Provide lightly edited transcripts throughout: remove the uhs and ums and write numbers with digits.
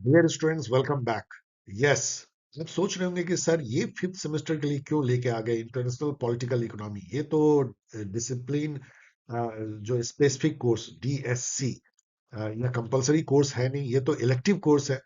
Dear students, welcome back. Yes, आप सोच रहे होंगे कि सर ये फिफ्थ सेमेस्टर के लिए क्यों लेके आ गए इंटरनेशनल पॉलिटिकल इकोनॉमी। ये तो डिसिप्लिन जो स्पेसिफिक कोर्स डीएससी या कंपलसरी कोर्स है नहीं, ये तो इलेक्टिव कोर्स है।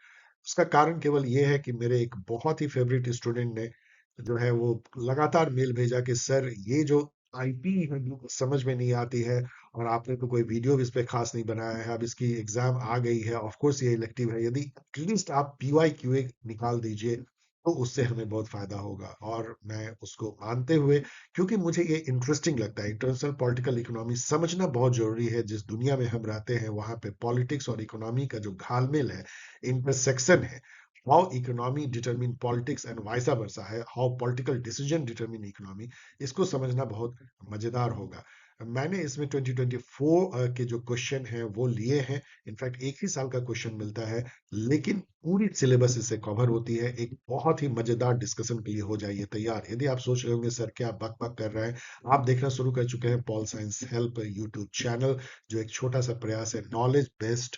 उसका कारण केवल ये है कि मेरे एक बहुत ही फेवरेट स्टूडेंट ने जो है वो लगातार मेल भेजा कि सर ये जो आईपी है जो समझ में नहीं आती है, और आपने तो कोई वीडियो भी इस पे खास नहीं बनाया है। अब इसकी एग्जाम आ गई है, ऑफ कोर्स ये इलेक्टिव है, यदि एटलीस्ट आप पीवाई क्यूए निकाल दीजिए तो उससे हमें बहुत फायदा होगा। और मैं उसको मानते हुए, क्योंकि मुझे ये इंटरेस्टिंग लगता है, इंटरनेशनल पॉलिटिकल इकोनॉमी समझना बहुत जरूरी है। जिस दुनिया में हम रहते हैं वहां पे पॉलिटिक्स और इकोनॉमी का जो घालमेल है, इंटरसेक्शन है, how economy determine politics and vice versa है, how political decision determine economy, इसको समझना बहुत मजेदार होगा। मैंने इसमें 2024 के जो क्वेश्चन हैं वो लिए हैं। इनफैक्ट एक ही साल का क्वेश्चन मिलता है, लेकिन पूरी सिलेबस इससे कवर होती है। एक बहुत ही मजेदार डिस्कशन के लिए हो जाइए तैयार। यदि आप सोच रहे होंगे सर क्या बक बक कर रहे हैं, आप देखना शुरू कर चुके हैं pol science help YouTube channel, जो एक छोटा सा प्रयास है नॉलेज बेस्ड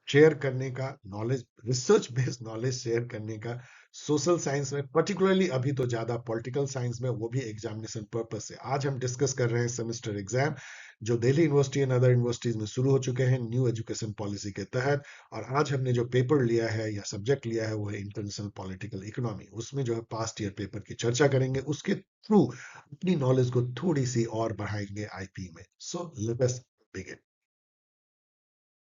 शेयर करने का, knowledge research based knowledge share करने का। सोशल साइंस में पर्टिकुलरली, अभी तो ज्यादा पॉलिटिकल साइंस में, वो भी एग्जामिनेशन पर्पस से। आज हम डिस्कस कर रहे हैं सेमेस्टर एग्जाम जो Delhi university and other universities में शुरू हो चुके हैं न्यू एजुकेशन पॉलिसी के तहत। और आज हमने जो पेपर लिया है या सब्जेक्ट लिया है वो है इंटरनेशनल पॉलिटिकल इकोनॉमी। उसमें जो है पास्ट ईयर पेपर की चर्चा करेंगे, उसके थ्रू अपनी नॉलेज को थोड़ी सी और बढ़ाएंगे आईपी में। So let us begin.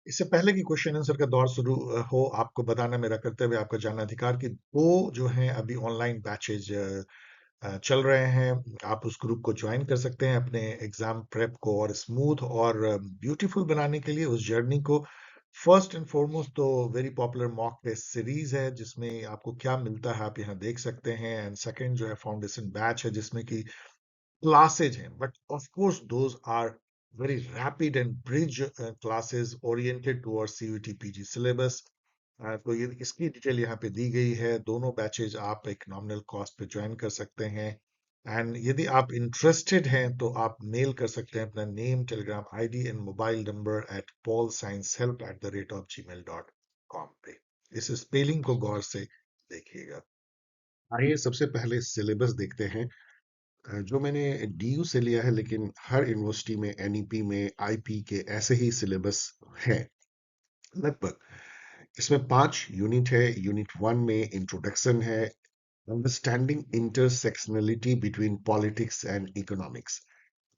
इससे पहले कि क्वेश्चन आंसर का दौर शुरू हो, आपको बताना मेरा कर्तव्य, आपका जानना अधिकार, कि दो जो हैं अभी ऑनलाइन बैचेज चल रहे हैं। आप उस ग्रुप को ज्वाइन कर सकते हैं अपने एग्जाम प्रेप को और स्मूथ और ब्यूटीफुल बनाने के लिए, उस जर्नी को। फर्स्ट एंड फॉरमोस्ट तो very popular mock test series है, जिसमें आपको क्या मिलता है आप यहाँ देख सकते हैं। एंड सेकंड जो है फाउंडेशन बैच है, जिसमें कि classes हैं, but of course those are very rapid and bridge classes oriented towards CUET PG syllabus। तो ये इसकी डिटेल यहाँ पे दी गई है। दोनों बैचेज आप एक नॉमिनल कॉस्ट पे ज्वाइन कर सकते हैं। एंड यदि आप इंटरेस्टेड हैं तो आप मेल कर सकते हैं अपना name, Telegram ID and mobile number at paulsciencehelp@gmail.com पे। इस स्पेलिंग को गौर से देखिएगा। आइए सबसे पहले सिलेबस देखते हैं। जो मैंने डीयू से लिया है, लेकिन हर यूनिवर्सिटी में एनईपी में आईपी के ऐसे ही सिलेबस है लगभग। इसमें 5 यूनिट है। यूनिट 1 में इंट्रोडक्शन है, understanding intersectionality between politics and economics.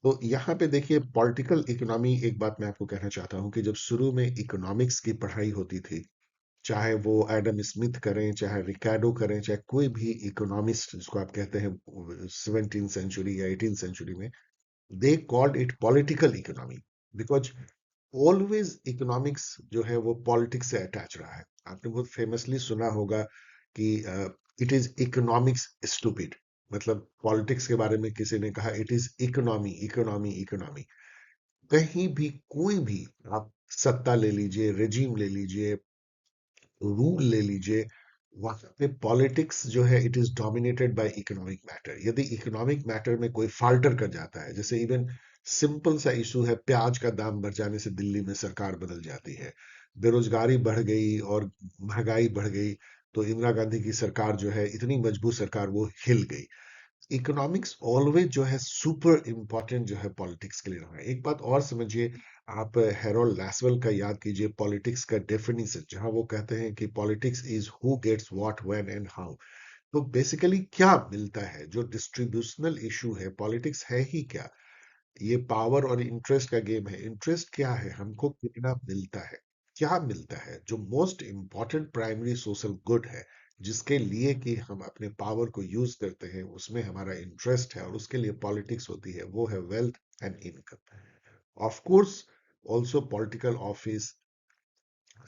तो यहाँ पे देखिए, पॉलिटिकल इकोनॉमी, एक बात मैं आपको कहना चाहता हूँ कि जब शुरू में इकोनॉमिक्स की पढ़ाई होती थी, चाहे वो एडम स्मिथ करें, चाहे रिकार्डो करें, चाहे कोई भी इकोनॉमिस्ट जिसको आप कहते हैं 17th सेंचुरी या 18th सेंचुरी में, they called it political economy because always economics जो है वो पॉलिटिक्स से अटैच रहा है। आपने बहुत फेमसली सुना होगा कि इट इज इकोनॉमिक्स स्टूपिड, मतलब पॉलिटिक्स के बारे में किसी ने कहा it is economy economy economy. कहीं भी कोई भी आप सत्ता ले लीजिए, रेजीम ले लीजिए, रूल ले लीजिए, वहां पे पॉलिटिक्स जो है it is dominated by economic matter. यदि इकोनॉमिक मैटर में कोई फाल्टर कर जाता है, जैसे इवन सिंपल सा इशू है, प्याज का दाम बढ़ जाने से दिल्ली में सरकार बदल जाती है, बेरोजगारी बढ़ गई और महंगाई बढ़ गई, तो इंदिरा गांधी की सरकार जो है इतनी मजबूत सरकार वो हिल गई। इकोनॉमिक्स ऑलवेज जो है सुपर इंपॉर्टेंट जो है पॉलिटिक्स के लिए रहा है। एक बात और समझिए, आप हैरोल्ड लैसवेल का याद कीजिए, पॉलिटिक्स का डेफिनेशन, जहां वो कहते हैं कि politics is who gets what when and how. तो बेसिकली क्या मिलता है, जो डिस्ट्रीब्यूशनल इशू है, पॉलिटिक्स है ही क्या? ये पावर और इंटरेस्ट का गेम है। इंटरेस्ट क्या है, हमको कितना मिलता है, क्या मिलता है, जो most important primary social good है, जिसके लिए कि हम अपने पावर को यूज करते हैं, उसमें हमारा इंटरेस्ट है और उसके लिए पॉलिटिक्स होती है, वो है wealth and income. Of course also political office,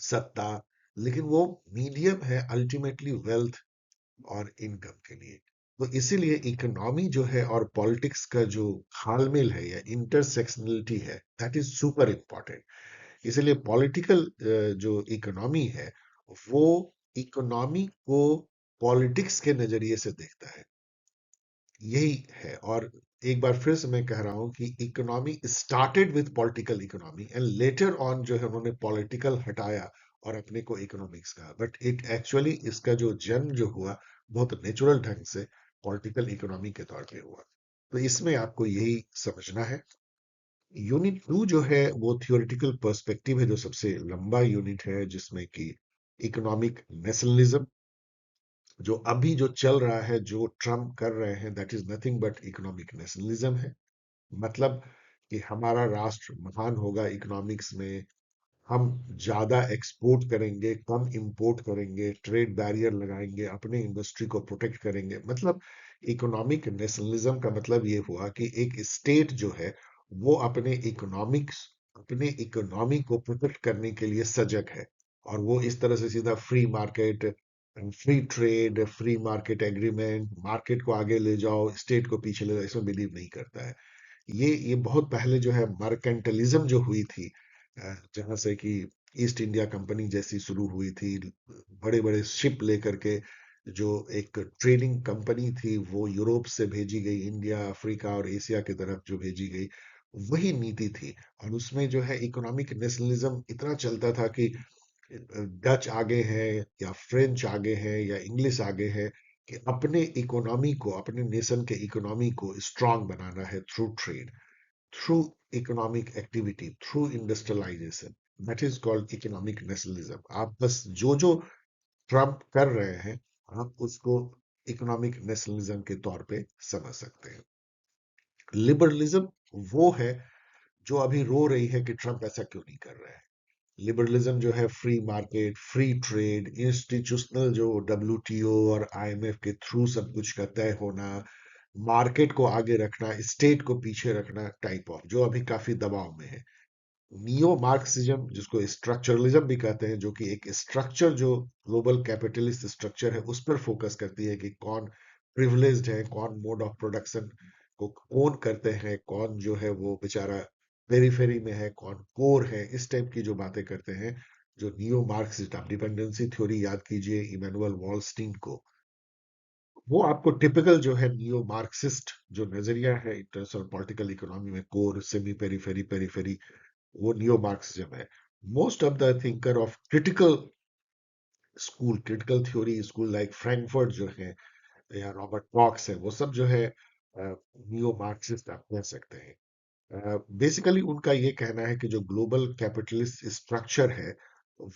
सत्ता, लेकिन वो मीडियम है अल्टीमेटली वेल्थ और इनकम के लिए। तो इसीलिए इकोनॉमी जो है और पॉलिटिक्स का जो हालमेल है या इंटरसेक्शनलिटी है, दैट इज सुपर इंपॉर्टेंट। इसलिए पॉलिटिकल जो इकोनॉमी है, वो इकोनॉमी को पॉलिटिक्स के नजरिए से देखता है, यही है। और एक बार फिर से मैं कह रहा हूं कि economy started with political economy and later on जो है उन्होंने पॉलिटिकल हटाया और अपने को इकोनॉमिक्स कहा, बट इट एक्चुअली इसका जो जन्म जो हुआ बहुत नेचुरल ढंग से पॉलिटिकल इकोनॉमी के तौर पे हुआ। तो इसमें आपको यही समझना है। यूनिट टू जो है वो थियोरेटिकल पर्सपेक्टिव है, जो सबसे लंबा यूनिट है, जिसमें कि इकोनॉमिक नेशनलिज्म जो अभी जो चल रहा है, जो ट्रम्प कर रहे हैं, that is nothing but economic nationalism है। मतलब कि हमारा राष्ट्र महान होगा इकोनॉमिक्स में, हम ज्यादा एक्सपोर्ट करेंगे, कम इंपोर्ट करेंगे, ट्रेड बैरियर लगाएंगे, अपने इंडस्ट्री को प्रोटेक्ट करेंगे। मतलब इकोनॉमिक नेशनलिज्म का मतलब ये हुआ कि एक स्टेट जो है वो अपने इकोनॉमी को प्रोटेक्ट करने के लिए सजग है। और वो इस तरह से सीधा free market, free trade, free market agreement, market को आगे ले जाओ, स्टेट को पीछे ले जाओ, इसमें बिलीव नहीं करता है। ये बहुत पहले जो है मर्केंटलिज्म जो हुई थी, जहां से कि ईस्ट इंडिया कंपनी जैसी शुरू हुई थी, बड़े बड़े शिप लेकर के, जो एक ट्रेडिंग कंपनी थी वो यूरोप से भेजी गई, इंडिया, अफ्रीका और एशिया की तरफ जो भेजी गई, वही नीति थी। और उसमें जो है इकोनॉमिक नेशनलिज्म इतना चलता था कि डच आगे हैं या फ्रेंच आगे हैं या इंग्लिश आगे है, कि अपने इकोनॉमी को, अपने नेशन के इकोनॉमी को स्ट्रांग बनाना है through trade, through economic activity, through industrialisation. That is called economic nationalism. आप बस जो जो ट्रम्प कर रहे हैं, आप उसको इकोनॉमिक नेशनलिज्म के तौर पे समझ सकते हैं। लिबरलिज्म वो है जो अभी रो रही है कि ट्रम्प ऐसा क्यों नहीं कर रहा है। लिबरलिज्म जो है free market, free trade, institutional जो डब्ल्यूटीओ और आईएमएफ के थ्रू सब कुछ का तय होना, मार्केट को आगे रखना, स्टेट को पीछे रखना, टाइप ऑफ जो अभी काफी दबाव में है। नियो मार्क्सिज्म जिसको स्ट्रक्चरलिज्म भी कहते हैं, जो कि एक स्ट्रक्चर जो ग्लोबल कैपिटलिस्ट स्ट्रक्चर है उस पर फोकस करती है कि कौन प्रिविलेज्ड है, कौन मोड ऑफ प्रोडक्शन को कौन करते हैं, कौन जो है वो बेचारा पेरीफेरी में है, कौन कोर है, इस टाइप की जो बातें करते हैं। जो नियो मार्क्सिस्ट, आप डिपेंडेंसी थ्योरी याद कीजिए इमैनुअल वॉलस्टीन को, वो आपको टिपिकल जो है नियो मार्क्सिस्ट जो नजरिया है इंटरनेशनल पॉलिटिकल इकोनॉमी में, कोर, सेमी पेरीफेरी, पेरीफेरी, वो नियो मार्क्सिज्म है। Most of the thinker of critical school, critical theory school like Frankfurt जो है या रॉबर्ट कॉक्स है, वो सब जो है नियो मार्क्सिस्ट आप कह सकते हैं। बेसिकली उनका ये कहना है कि जो ग्लोबल कैपिटलिस्ट स्ट्रक्चर है,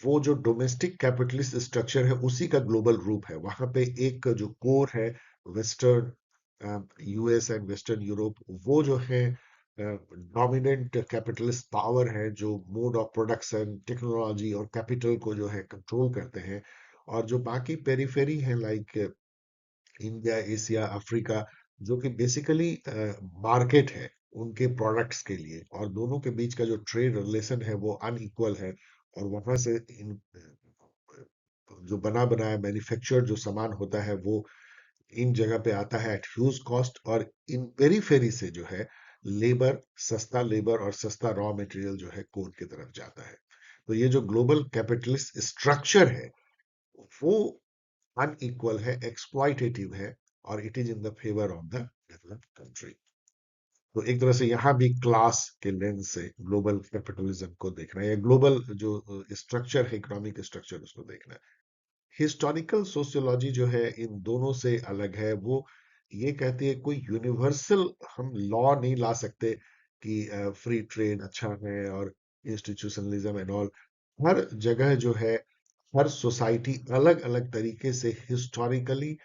वो जो डोमेस्टिक कैपिटलिस्ट स्ट्रक्चर है उसी का ग्लोबल रूप है। वहां पे एक जो कोर है, western US and western Europe, वो जो है डोमिनेंट कैपिटलिस्ट पावर है, जो मोड ऑफ प्रोडक्शन, टेक्नोलॉजी और कैपिटल को जो है कंट्रोल करते हैं। और जो बाकी पेरिफेरी है लाइक इंडिया, एशिया, अफ्रीका, जो कि बेसिकली मार्केट है उनके प्रोडक्ट्स के लिए, और दोनों के बीच का जो ट्रेड रिलेशन है वो अनइक्वल है। और वहां से जो बना बनाया मैन्युफैक्चर जो सामान होता है वो इन जगह पे आता है एट ह्यूज कॉस्ट, और इन पेरीफेरी से जो है लेबर, सस्ता लेबर और सस्ता रॉ मटेरियल जो है कोर की तरफ जाता है। तो ये जो ग्लोबल कैपिटलिस्ट स्ट्रक्चर है वो अनइक्वल है, एक्सप्लॉइटेटिव है, और it is in the favour of the developed country. तो एक तरह से यहाँ भी क्लास के लेंस से ग्लोबल कैपिटलिज्म को देखना है, या ग्लोबल जो स्ट्रक्चर है, इकोनॉमिक स्ट्रक्चर, उसको देखना है। हिस्टोरिकल सोशियोलॉजी जो है इन दोनों से अलग है। वो ये कहती है कोई यूनिवर्सल हम लॉ नहीं ला सकते कि फ्री ट्रेड अच्छा है और इंस्टीट्यूशनलिज्म एंड ऑल। हर जगह जो है, हर सोसाइटी अलग अलग तरीके से हिस्टोरिकली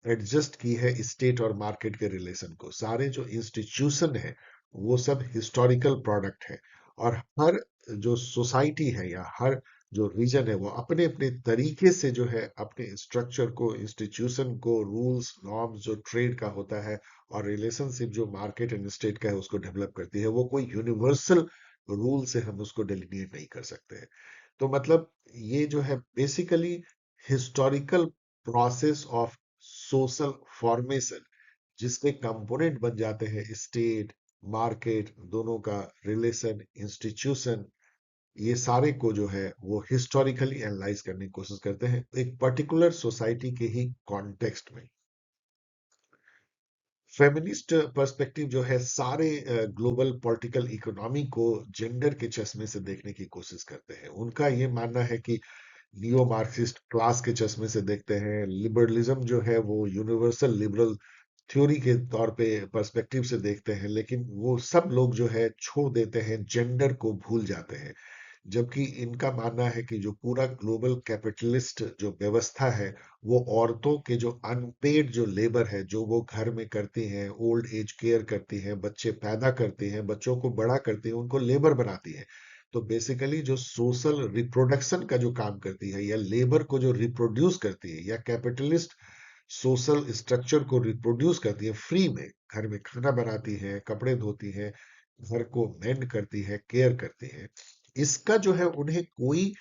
एडजस्ट की है स्टेट और मार्केट के रिलेशन को। सारे जो इंस्टीट्यूशन है वो सब हिस्टोरिकल प्रोडक्ट है। और हर जो सोसाइटी है या हर जो रीजन है वो अपने अपने तरीके से जो है अपने स्ट्रक्चर को, इंस्टीट्यूशन को, रूल्स नॉर्म्स जो ट्रेड का होता है और रिलेशनशिप जो मार्केट एंड स्टेट का है उसको डेवलप करती है। वो कोई यूनिवर्सल रूल से हम उसको डेलिनेट नहीं कर सकते हैं। तो मतलब ये जो है basically historical process of social formation, जिसके कंपोनेंट बन जाते हैं स्टेट, मार्केट, दोनों का रिलेशन, इंस्टीट्यूशन, ये सारे को जो है वो हिस्टोरिकली एनालाइज करने की कोशिश करते हैं एक पर्टिकुलर सोसाइटी के ही कॉन्टेक्स्ट में। फेमिनिस्ट पर्सपेक्टिव जो है सारे ग्लोबल पॉलिटिकल इकोनॉमी को जेंडर के चश्मे से देखने की कोशिश करते हैं। उनका ये मानना है कि नियो मार्क्सिस्ट क्लास के चश्मे से देखते हैं, लिबरलिज्म जो है वो यूनिवर्सल लिबरल थ्योरी के तौर पे पर्सपेक्टिव से देखते हैं, लेकिन वो सब लोग जो है छोड़ देते हैं, जेंडर को भूल जाते हैं। जबकि इनका मानना है कि जो पूरा ग्लोबल कैपिटलिस्ट जो व्यवस्था है, वो औरतों के जो अनपेड जो लेबर है, जो वो घर में करती हैं, ओल्ड एज केयर करती हैं, बच्चे पैदा करती हैं, बच्चों को बड़ा करती हैं, उनको लेबर बनाती है। तो बेसिकली जो सोशल रिप्रोडक्शन का जो काम करती है, या लेबर को जो रिप्रोड्यूस करती है, या कैपिटलिस्ट सोशल स्ट्रक्चर को रिप्रोड्यूस करती है फ्री में, घर में खाना बनाती है, कपड़े धोती है, घर को मेंड करती है, केयर करती है, इसका जो है उन्हें कोई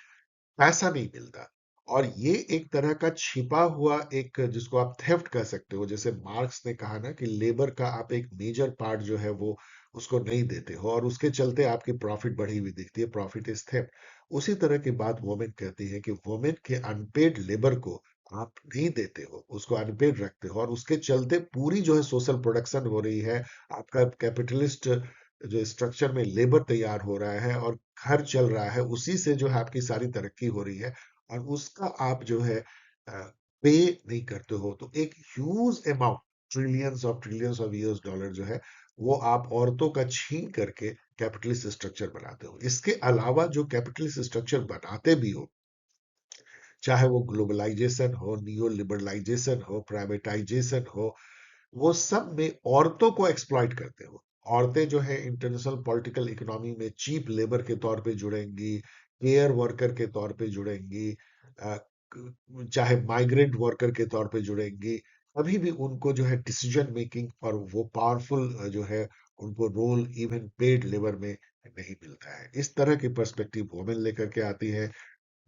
पैसा नहीं मिलता। और ये एक तरह का छिपा हुआ एक, जिसको आप थेफ्ट कह सकते हो, जैसे मार्क्स ने कहा ना कि लेबर का आप एक मेजर पार्ट जो है वो उसको नहीं देते हो, और उसके चलते आपकी प्रॉफिट बढ़ी हुई दिखती है, प्रॉफिट इज थेफ्ट। उसी तरह की बात वुमेन कहती है कि वुमेन के अनपेड लेबर को आप नहीं देते हो, उसको अनपेड रखते हो, और उसके चलते पूरी जो है सोशल प्रोडक्शन हो रही है, आपका कैपिटलिस्ट जो स्ट्रक्चर में लेबर तैयार हो रहा है और घर चल रहा है, उसी से जो है आपकी सारी तरक्की हो रही है, और उसका आप जो है पे नहीं करते हो। तो एक huge amount, trillions of US dollar जो है वो आप औरतों का छीन करके कैपिटलिस्ट स्ट्रक्चर बनाते हो। इसके अलावा जो कैपिटलिस्ट स्ट्रक्चर बनाते भी हो, चाहे वो ग्लोबलाइजेशन हो, नियो लिबरलाइजेशन हो, प्राइवेटाइजेशन हो, वो सब में औरतों को एक्सप्लॉइट करते हो। औरतें जो है इंटरनेशनल पॉलिटिकल इकोनॉमी में चीप लेबर के तौर पे जुड़ेंगी, केयर वर्कर के तौर पे जुड़ेंगी, चाहे माइग्रेंट वर्कर के तौर पे जुड़ेंगी, अभी भी उनको जो है डिसीजन मेकिंग और वो पावरफुल जो है उनको रोल इवन पेड लेबर में नहीं मिलता है। इस तरह की पर्सपेक्टिव वुमेन लेकर के आती है।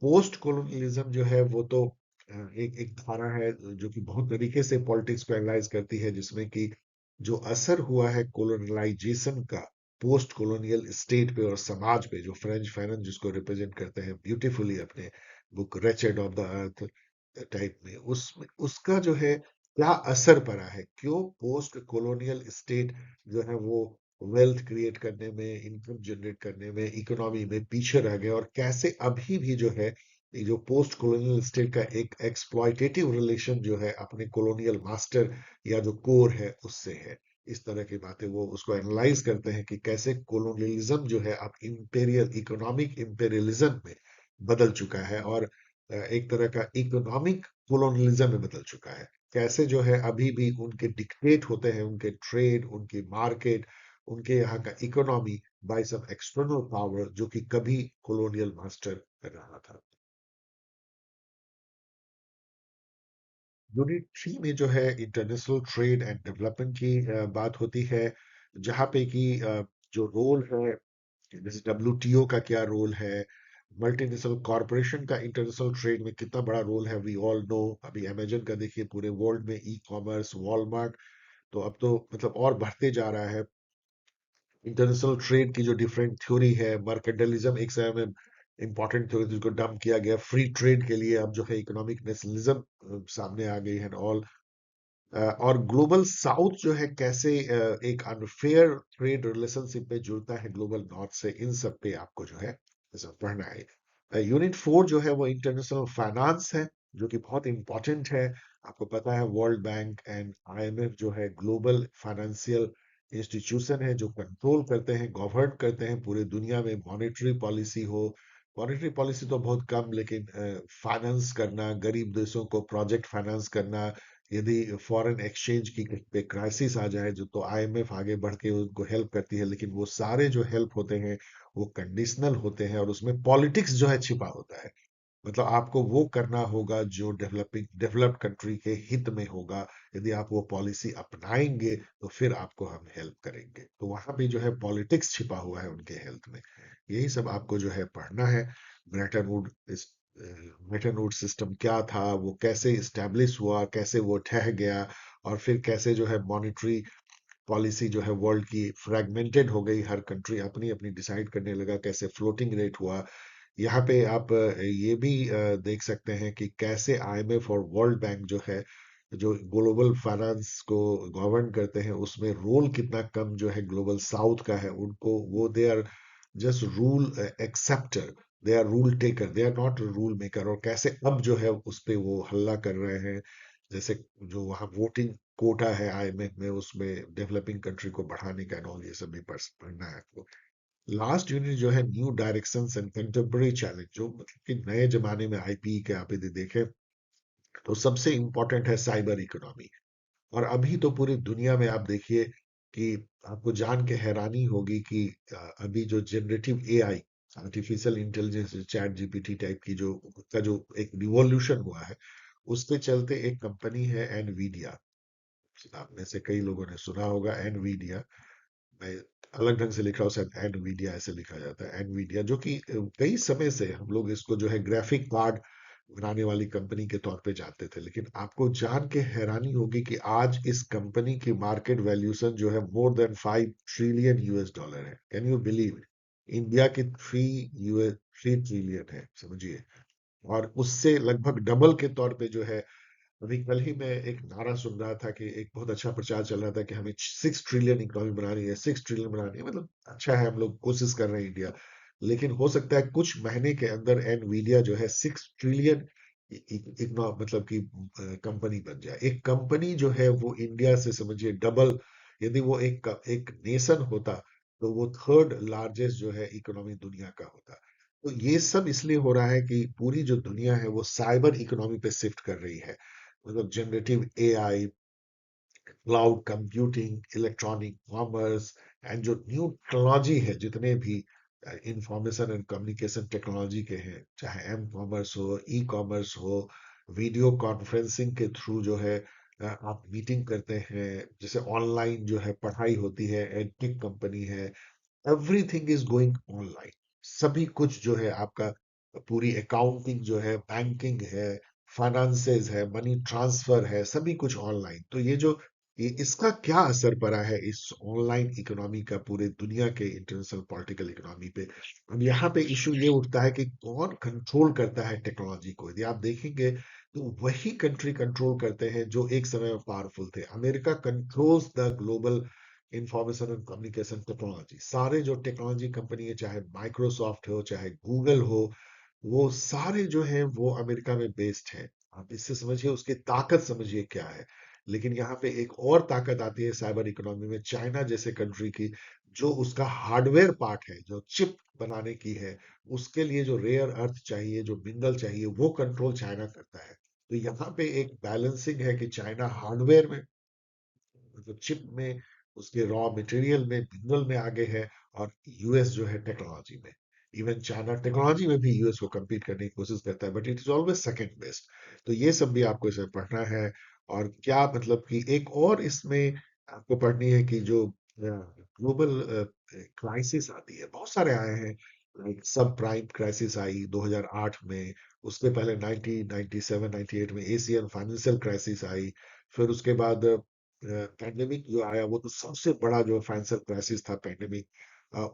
पोस्ट कोलोनियलिज्म जो है वो तो एक एक धारा है जो कि बहुत तरीके से पॉलिटिक्स को एनालाइज करती है, जिसमें कि जो असर हुआ है कोलोनलाइजेशन का पोस्ट कॉलोनियल स्टेट पे और समाज पे, जो फ्रेंच फैनन जिसको रिप्रेजेंट करते हैं ब्यूटीफुली अपने book wretched of the earth type में, उसमें उसका जो है क्या असर पड़ा है, क्यों पोस्ट कॉलोनियल स्टेट जो है वो वेल्थ क्रिएट करने में, इनकम जनरेट करने में, इकोनॉमी में पीछे रह गए, और कैसे अभी भी जो है ये जो पोस्ट कॉलोनियल स्टेट का एक एक्सप्लॉयटेटिव रिलेशन जो है अपने कॉलोनियल मास्टर या जो कोर है उससे है। इस तरह की बातें वो उसको एनालाइज करते हैं कि कैसे कॉलोनियलिज्म जो है अब इंपेरियल इकोनॉमिक इंपेरियलिज्म में बदल चुका है, और एक तरह का इकोनॉमिक कॉलोनियलिज्म में बदल चुका है। कैसे जो है अभी भी उनके डिक्टेट होते हैं, उनके ट्रेड, उनकी मार्केट, उनके यहाँ का economy by some external power जो कि कभी कॉलोनियल मास्टर कर रहा था। यूनिट 3 में जो है इंटरनेशनल ट्रेड एंड डेवलपमेंट की बात होती है, जहाँ पे कि जो रोल है, जैसे डब्ल्यूटीओ का क्या रोल है, मल्टीनेशनल कॉरपोरेशन का इंटरनेशनल ट्रेड में कितना बड़ा रोल है, वी ऑल नो। अभी अमेजन का देखिए पूरे वर्ल्ड में, ई कॉमर्स, वॉलमार्ट, तो अब तो मतलब और बढ़ते जा रहा है। इंटरनेशनल ट्रेड की जो डिफरेंट थ्योरी है, मर्केंटलिज्म एक समय में इंपॉर्टेंट थ्योरी जिसको डंप किया गया फ्री ट्रेड के लिए, अब जो है इकोनॉमिक नेशनलिज्म सामने आ गई है ऑल। और ग्लोबल साउथ जो है कैसे एक अनफेयर ट्रेड रिलेशनशिप में जुड़ता है ग्लोबल नॉर्थ से, इन सब पे आपको जो है ऐसा पढ़ना है। यूनिट 4 जो है वो इंटरनेशनल फाइनेंस है, जो कि बहुत इंपॉर्टेंट है। आपको पता है वर्ल्ड बैंक एंड आईएमएफ जो है ग्लोबल फाइनेंशियल इंस्टीट्यूशन है, जो कंट्रोल करते हैं, गवर्न करते हैं पूरे दुनिया में मॉनेटरी पॉलिसी हो। मॉनेटरी पॉलिसी तो बहुत कम, लेकिन फाइनेंस करना, गरीब देशों को प्रोजेक्ट फाइनेंस करना, यदि फॉरेन एक्सचेंज की पे क्राइसिस आ जाए जो, तो आईएमएफ आगे बढ़ के उनको हेल्प करती है, लेकिन वो सारे जो हेल्प होते हैं वो कंडीशनल होते हैं, और उसमें पॉलिटिक्स जो है छिपा होता है। मतलब आपको वो करना होगा जो डेवलप्ड कंट्री के हित में होगा। यदि आप वो पॉलिसी अपनाएंगे तो फिर आपको हम हेल्प करेंगे, तो वहां भी जो है पॉलिटिक्स छिपा हुआ है उनके हेल्थ में। यही सब आपको जो है पढ़ना है। Brayton would Brayton would system क्या था, वो कैसे इस्टेब्लिश हुआ, कैसे वो ठह गया, और फिर कैसे जो है मॉनेटरी पॉलिसी जो है वर्ल्ड की फ्रैगमेंटेड हो गई, हर कंट्री अपनी अपनी डिसाइड करने लगा, कैसे फ्लोटिंग रेट हुआ। यहाँ पे आप ये भी देख सकते हैं कि कैसे आईएमएफ और वर्ल्ड बैंक जो है, जो ग्लोबल फाइनेंस को गवर्न करते हैं, उसमें रोल कितना कम जो है ग्लोबल साउथ का है, उनको वो they are just rule accepter. They are rule taker, they are not rule maker. और कैसे अब जो है उस पे वो हल्ला कर रहे हैं, जैसे जो वहाँ वोटिंग कोटा है आईएमएफ में, उसमें डेवलपिंग कंट्री को बढ़ाने का और ये सब भी पढ़ना है आपको। लास्ट यूनिट जो है new directions and contemporary challenge, जो मतलब कि नए जमाने में आईपी के आप यदि देखें तो सबसे इंपॉर्टेंट है साइबर इकोनॉमी। और अभी तो पूरी दुनिया में आप देखिए कि आपको जान के हैरानी होगी कि अभी जो generative AI, artificial intelligence, chat GPT type की जो का जो एक रिवॉल्यूशन हुआ है, उसके चलते एक कंपनी है एनवीडिया। आप में से कई लोगों ने सुना होगा एनवीडिया। मैं अलग ढंग से लिख रहा हूँ, शायद एनवीडिया ऐसे लिखा जाता है, एनवीडिया, जो कि कई समय से हम लोग इसको जो है ग्राफिक कार्ड बनाने वाली कंपनी के तौर पे जानते थे। लेकिन आपको जान के हैरानी होगी कि आज इस कंपनी की मार्केट वैल्यूएशन जो है more than 5 trillion US dollar है। Can you believe? इंडिया की 3 ट्रिलियन है, समझिए। और उससे लगभग डबल के तौर पे जो है, अभी कल ही मैं एक नारा सुन रहा था कि एक बहुत अच्छा प्रचार चल रहा था कि हमें 6 ट्रिलियन इकोनॉमी बनानी है, 6 ट्रिलियन बनानी है। मतलब अच्छा है, हम लोग कोशिश कर रहे हैं इंडिया। लेकिन हो सकता है कुछ महीने के अंदर एनवीडिया जो है 6 ट्रिलियन मतलब कि कंपनी बन जाए। एक कंपनी जो है वो इंडिया से समझिए डबल। यदि वो एक नेशन होता तो वो थर्ड लार्जेस्ट जो है इकोनॉमी दुनिया का होता। तो ये सब इसलिए हो रहा है कि पूरी जो दुनिया है वो साइबर इकोनॉमी पे शिफ्ट कर रही है। मतलब generative AI, cloud computing, electronic commerce and जो न्यू टेक्नोलॉजी है, जितने भी इंफॉर्मेशन एंड कम्युनिकेशन टेक्नोलॉजी के हैं, चाहे एम कॉमर्स हो, ई कॉमर्स हो, वीडियो कॉन्फ्रेंसिंग के थ्रू जो है आप मीटिंग करते हैं, जैसे ऑनलाइन जो है पढ़ाई होती है, एडटेक कंपनी है, एवरीथिंग इज गोइंग ऑनलाइन। सभी कुछ जो है आपका, पूरी अकाउंटिंग जो है, बैंकिंग है, फाइनेंसेस है, मनी ट्रांसफर है, सभी कुछ ऑनलाइन। तो ये इसका क्या असर पड़ा है इस ऑनलाइन इकोनॉमी का पूरे दुनिया के इंटरनेशनल पॉलिटिकल इकोनॉमी पे? अब यहाँ पे इशू ये उठता है कि कौन कंट्रोल करता है टेक्नोलॉजी को। यदि आप देखेंगे तो वही कंट्री कंट्रोल करते हैं जो एक समय में पावरफुल थे। America controls the global information and communication technology. सारे जो टेक्नोलॉजी कंपनी है, चाहे माइक्रोसॉफ्ट हो, चाहे गूगल हो, वो सारे जो हैं वो अमेरिका में बेस्ड है। आप इससे समझिए, उसकी ताकत समझिए क्या है। लेकिन यहाँ पे एक और ताकत आती है साइबर इकोनॉमी में, चाइना जैसे कंट्री की, जो उसका हार्डवेयर पार्ट है, जो चिप बनाने की है, उसके लिए जो रेयर अर्थ चाहिए, जो मिनरल चाहिए, वो कंट्रोल चाइना करता है। तो यहाँ पे एक बैलेंसिंग है कि चाइना हार्डवेयर में, मतलब चिप में, उसके रॉ मटेरियल में, मिनरल में आगे है, और यूएस जो है टेक्नोलॉजी में। इवन चाइना टेक्नोलॉजी में भी यूएस को compete करने की कोशिश करता है, but it is always second best. तो ये सब भी आपको इसमें पढ़ना है। और क्या मतलब कि एक और इसमें आपको पढ़नी है कि जो ग्लोबल क्राइसिस आती है, बहुत सारे आए हैं। लाइक सब प्राइम क्राइसिस आई 2008 में, उसके पहले 1997 98 में एशियन फाइनेंशियल क्राइसिस आई। फिर उसके बाद पैंडेमिक जो आया, वो तो सबसे बड़ा जो फाइनेंशियल क्राइसिस था, पैंडेमिक।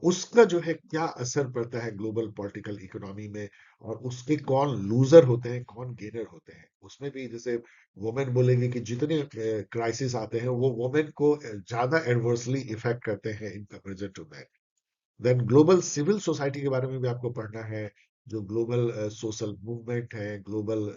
उसका जो है क्या असर पड़ता है ग्लोबल पॉलिटिकल इकोनॉमी में, और उसके कौन लूजर होते हैं, कौन गेनर होते हैं। उसमें भी जैसे वुमेन बोलेंगे कि जितने क्राइसिस आते हैं वो वुमेन को ज्यादा एडवर्सली इफेक्ट करते हैं in comparison to man. Then global civil society के बारे में भी आपको पढ़ना है। जो ग्लोबल सोशल मूवमेंट है, global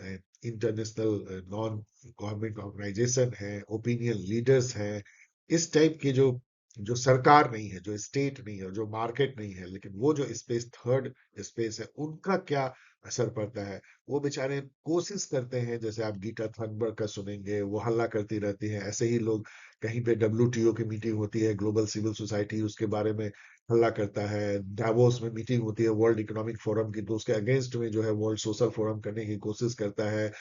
international non government organisation है, ओपिनियन लीडर्स हैं, इस टाइप के जो सरकार नहीं है, जो स्टेट नहीं है, जो मार्केट नहीं है, लेकिन वो जो स्पेस, थर्ड स्पेस है, उनका क्या असर पड़ता है। वो बेचारे कोशिश करते हैं, जैसे आप गीता थनबर्ग का सुनेंगे, वो हल्ला करती रहती है। ऐसे ही लोग, कहीं पे डब्ल्यूटीओ की मीटिंग होती है, ग्लोबल सिविल सोसाइटी उसके बारे में हल्ला करता है। डावोस में मीटिंग होती है वर्ल्ड इकोनॉमिक फोरम की, तो उसके अगेंस्ट में जो है वर्ल्ड सोशल फोरम करने की कोशिश करता है।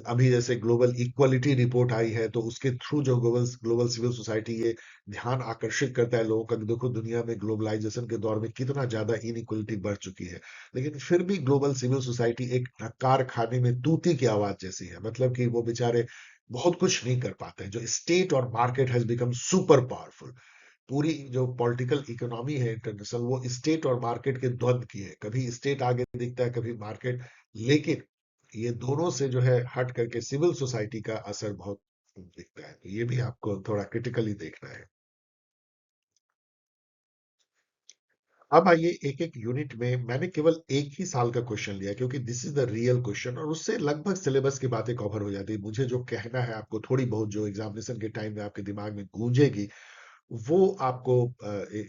अभी जैसे ग्लोबल इक्वालिटी रिपोर्ट आई है, तो उसके थ्रू जो ग्लोबल ग्लोबल सिविल सोसाइटी ये ध्यान आकर्षित करता है लोगों का कि देखो दुनिया में ग्लोबलाइजेशन के दौर में कितना ज्यादा इनइक्वलिटी बढ़ चुकी है। लेकिन फिर भी ग्लोबल सिविल सोसाइटी एक कारखाने में तूती की आवाज जैसी है। मतलब कि वो बेचारे बहुत कुछ नहीं कर पाते हैं। जो स्टेट और market has become super powerful. पूरी जो पॉलिटिकल इकोनॉमी है इंटरनेशनल, वो स्टेट और मार्केट के द्वंद की है। कभी स्टेट आगे दिखता है, कभी मार्केट। लेकिन ये दोनों से जो है हट करके सिविल सोसाइटी का असर बहुत दिखता है। तो ये भी आपको थोड़ा क्रिटिकली देखना है। अब आइए एक एक यूनिट में, मैंने केवल एक ही साल का क्वेश्चन लिया क्योंकि this is the real question, और उससे लगभग सिलेबस की बातें कवर हो जाती है। मुझे जो कहना है आपको, थोड़ी बहुत जो एग्जामिनेशन के टाइम में आपके दिमाग में गूंजेगी, वो आपको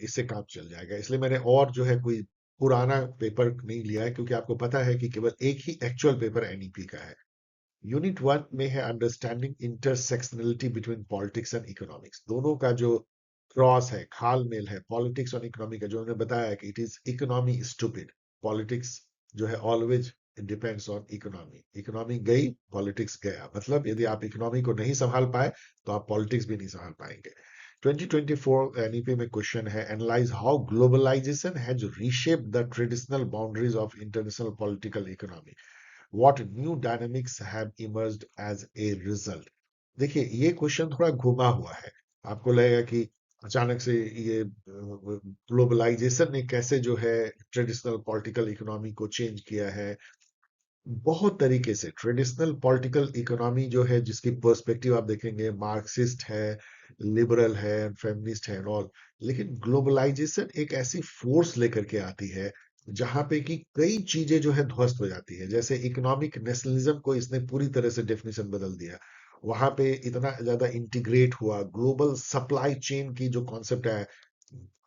इससे काम चल जाएगा। इसलिए मैंने और जो है कोई पुराना पेपर नहीं लिया है, क्योंकि आपको पता है कि केवल एक ही एक्चुअल पेपर एनईपी का है। यूनिट वन में है understanding intersectionality between politics and economics. दोनों का जो क्रॉस है, खाल मेल है पॉलिटिक्स और इकोनॉमी का, जो उन्होंने बताया कि it is economy stupid, politics जो है always depends on economy, economy गई पॉलिटिक्स गया। मतलब यदि आप इकोनॉमी को नहीं संभाल पाए तो आप पॉलिटिक्स भी नहीं संभाल पाएंगे। 2024 एनईपी में क्वेश्चन है, analyse how globalisation has reshaped the traditional boundaries of international political economy, what new dynamics have emerged as a result. देखिए, ये क्वेश्चन थोड़ा घुमा हुआ है। आपको लगेगा कि अचानक से ये ग्लोबलाइजेशन ने कैसे जो है ट्रेडिशनल पॉलिटिकल इकोनॉमी को चेंज किया है। बहुत तरीके से ट्रेडिशनल पॉलिटिकल इकोनॉमी जो है, जिसकी पर्सपेक्टिव आप देखेंगे मार्क्सिस्ट है, लिबरल है, फेमिनिस्ट है एंड ऑल। लेकिन ग्लोबलाइजेशन एक ऐसी फोर्स लेकर के आती है जहां पे कि कई चीजें जो है ध्वस्त हो जाती है। जैसे इकोनॉमिक नेशनलिज्म को इसने पूरी तरह से डेफिनेशन बदल दिया। वहां पे इतना ज्यादा इंटीग्रेट हुआ, ग्लोबल सप्लाई चेन की जो कॉन्सेप्ट है,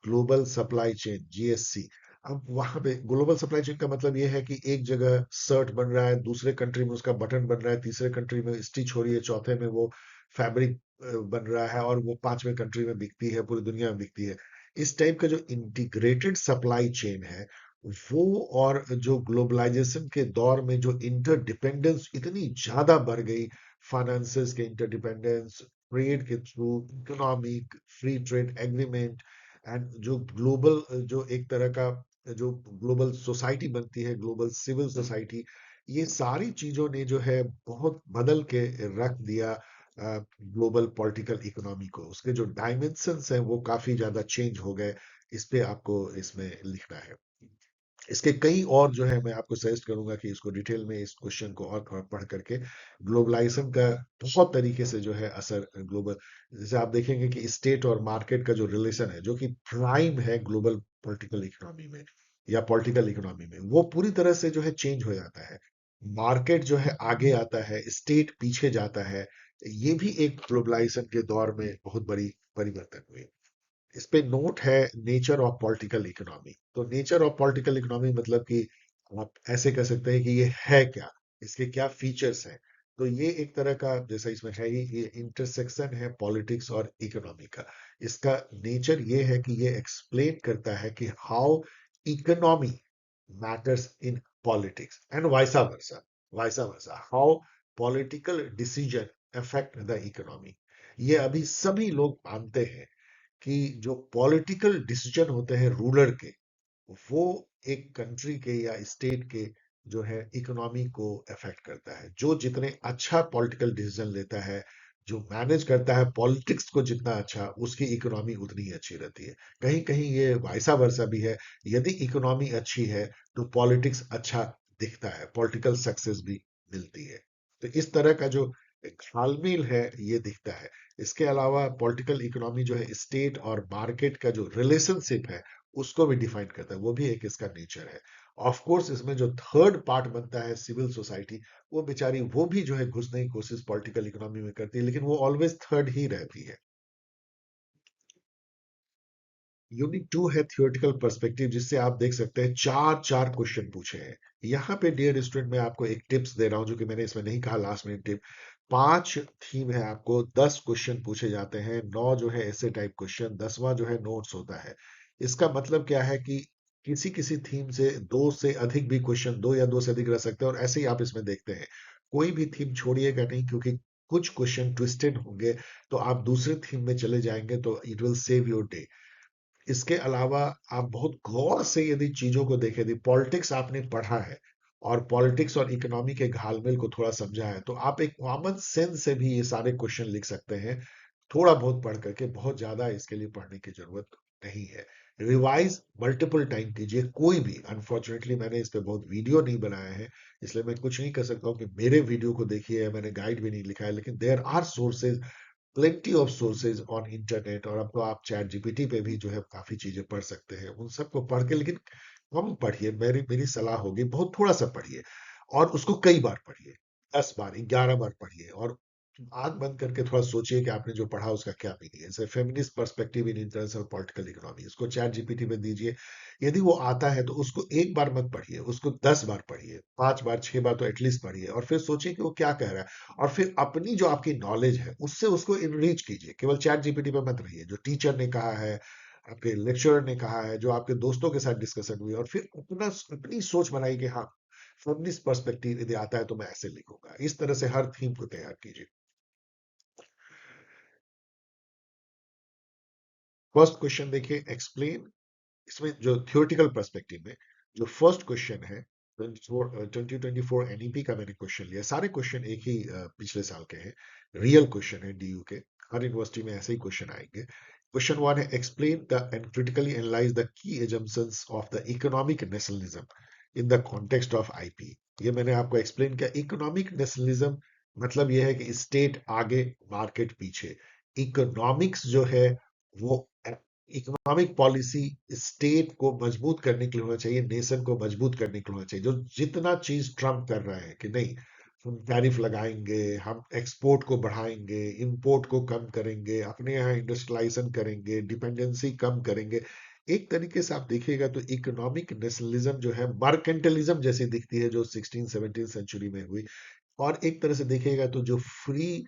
ग्लोबल सप्लाई चेन जीएससी। अब वहां पे ग्लोबल सप्लाई चेन का मतलब ये है कि एक जगह शर्ट बन रहा है, दूसरे कंट्री में उसका बटन बन रहा है, तीसरे कंट्री में स्टिच हो रही है, चौथे में वो फैब्रिक बन रहा है, और वो पांचवें कंट्री में बिकती है, पूरी दुनिया में बिकती है। इस टाइप का जो इंटीग्रेटेड सप्लाई चेन है वो, और जो ग्लोबलाइजेशन के दौर में जो इंटरडिपेंडेंस इतनी ज्यादा बढ़ गई, फाइनेंसेस के इंटरडिपेंडेंस, ट्रेड के through, economic free trade agreement, and जो ग्लोबल, जो एक तरह का जो ग्लोबल सोसाइटी बनती है, ग्लोबल सिविल सोसाइटी, ये सारी चीजों ने जो है बहुत बदल के रख दिया ग्लोबल पॉलिटिकल इकोनॉमी को। उसके जो डायमेंशंस हैं वो काफी ज्यादा चेंज हो गए। इस पे आपको इसमें लिखना है। इसके कई और जो है, मैं आपको सजेस्ट करूंगा कि इसको डिटेल में इस क्वेश्चन को और थोड़ा पढ़ करके, ग्लोबलाइजेशन का बहुत तरीके से जो है असर ग्लोबल, जैसे आप देखेंगे कि स्टेट और मार्केट का जो रिलेशन है, जो कि प्राइम है ग्लोबल पॉलिटिकल इकोनॉमी में या पॉलिटिकल इकोनॉमी में, वो पूरी तरह से जो है चेंज हो जाता है। मार्केट जो है आगे आता है, स्टेट पीछे जाता है। ये भी एक ग्लोबलाइजेशन के दौर में बहुत बड़ी परिवर्तन हुई। इस पे नोट है नेचर ऑफ पॉलिटिकल इकोनॉमी। तो नेचर ऑफ पॉलिटिकल इकोनॉमी मतलब कि आप ऐसे कह सकते हैं कि ये है क्या, इसके क्या फीचर्स हैं। तो ये एक तरह का, जैसा इसमें है ही, ये इंटरसेक्शन है पॉलिटिक्स और इकोनॉमी का। इसका नेचर ये है कि ये एक्सप्लेन करता है कि how economy matters in politics and vice versa, how political decision affect the economy. ये अभी सभी लोग मानते हैं कि जो पॉलिटिकल डिसीजन होते हैं रूलर के, वो एक कंट्री के या स्टेट के जो है इकोनॉमी को अफेक्ट करता है। जो जितने अच्छा पॉलिटिकल डिसीजन लेता है, जो मैनेज करता है पॉलिटिक्स को जितना अच्छा, उसकी इकोनॉमी उतनी ही अच्छी रहती है। कहीं कहीं ये वाइसा वर्सा भी है। यदि इकोनॉमी अच्छी है तो पॉलिटिक्स अच्छा दिखता है, पॉलिटिकल सक्सेस भी मिलती है। तो इस तरह का जो घालमेल है ये दिखता है। इसके अलावा पॉलिटिकल इकोनॉमी जो है स्टेट और मार्केट का जो रिलेशनशिप है उसको भी डिफाइन करता है, वो भी एक इसका नेचर है। ऑफ कोर्स इसमें जो थर्ड पार्ट बनता है सिविल सोसाइटी, वो बेचारी वो भी जो है घुसने की कोशिश पॉलिटिकल इकोनॉमी में करती है, लेकिन वो ऑलवेज थर्ड ही रहती है। यूनिट टू है थियोरेटिकल पर्सपेक्टिव, जिससे आप देख सकते हैं चार चार क्वेश्चन पूछे हैं। यहाँ पे डियर स्टूडेंट मैं आपको एक टिप्स दे रहा हूँ, जो कि मैंने इसमें नहीं कहा, लास्ट मिनट टिप। पांच थीम है, आपको 10 क्वेश्चन पूछे जाते हैं, नौ जो है ऐसे टाइप क्वेश्चन, 10वां जो है नोट्स होता है। इसका मतलब क्या है कि किसी किसी थीम से दो से अधिक भी क्वेश्चन, दो या दो से अधिक रह सकते हैं, और ऐसे ही आप इसमें देखते हैं। कोई भी थीम छोड़िएगा नहीं, क्योंकि कुछ क्वेश्चन ट्विस्टेड होंगे, तो आप दूसरे थीम में चले जाएंगे तो it will save your day. इसके अलावा आप बहुत गौर से यदि चीजों को देखें, यदि पॉलिटिक्स आपने पढ़ा है और पॉलिटिक्स और इकोनॉमी के घालमेल को थोड़ा समझा है, तो आप एक कॉमन सेंस से भी ये सारे क्वेश्चन लिख सकते हैं। थोड़ा बहुत पढ़ करके, बहुत ज्यादा इसके लिए पढ़ने की जरूरत नहीं है। रिवाइज मल्टीपल टाइम कीजिए, कोई भी। अनफॉर्चुनेटली मैंने इस पे बहुत वीडियो नहीं बनाया है, इसलिए मैं कुछ नहीं कर सकता हूँ कि मेरे वीडियो को देखिए, मैंने गाइड भी नहीं लिखा है, लेकिन there are sources plenty of sources on internet, और अब तो आप चैट जीपीटी पे भी जो है काफी चीजें पढ़ सकते हैं। उन सबको पढ़ के, लेकिन कम पढ़िए, मेरी मेरी सलाह होगी, बहुत थोड़ा सा पढ़िए, और उसको कई बार पढ़िए, 10 बार 11 बार पढ़िए, और आंख बंद करके थोड़ा सोचिए कि आपने जो पढ़ा उसका क्या मीनिंग है। जैसे feminist perspective in international political economy, इसको चैट जीपीटी पे दीजिए। यदि वो आता है तो उसको 1 बार मत पढ़िए, उसको 10 बार पढ़िए, 5 बार 6 बार तो एटलीस्ट पढ़िए, और फिर सोचिए कि वो क्या कह रहा है। और फिर अपनी जो आपकी नॉलेज है उससे उसको इनरीच कीजिए, केवल चैट जीपीटी पे मत रहिए। जो टीचर ने कहा है, आपके लेक्चरर ने कहा है, जो आपके दोस्तों के साथ डिस्कशन हुई, और फिर अपनी सोच बनाइए कि हाँ, फेमिनिस्ट पर्सपेक्टिव यदि आता है तो मैं ऐसे लिखूंगा। इस तरह से हर थीम को तैयार कीजिए। फर्स्ट क्वेश्चन देखिए, एक्सप्लेन। इसमें जो थियोरेटिकल पर्सपेक्टिव में जो फर्स्ट क्वेश्चन है, 2024 एनईपी का मैंने क्वेश्चन लिया। सारे क्वेश्चन एक ही पिछले साल के हैं, रियल क्वेश्चन है डीयू के। हर यूनिवर्सिटी में ऐसे ही क्वेश्चन आएंगे। क्वेश्चन वन है, explain the end critically analyse the key assumptions of the economic nationalism in the context of IP. ये मैंने आपको एक्सप्लेन किया। इकोनॉमिक नेशनलिज्म मतलब ये है कि स्टेट आगे, मार्केट पीछे। इकोनॉमिक्स जो है वो, इकोनॉमिक पॉलिसी स्टेट को मजबूत करने के लिए होना चाहिए, नेशन को मजबूत करने के लिए होना चाहिए। जो जितना चीज ट्रम्प कर रहे हैं कि नहीं, हम टैरिफ लगाएंगे, हम एक्सपोर्ट को बढ़ाएंगे, इंपोर्ट को कम करेंगे, अपने यहाँ इंडस्ट्रियलाइजेशन करेंगे, डिपेंडेंसी कम करेंगे। एक तरीके से आप देखिएगा तो इकोनॉमिक नेशनलिज्म जो है मर्केंटलिज्म जैसी दिखती है, जो 16 17 सेंचुरी में हुई। और एक तरह से देखिएगा तो जो फ्री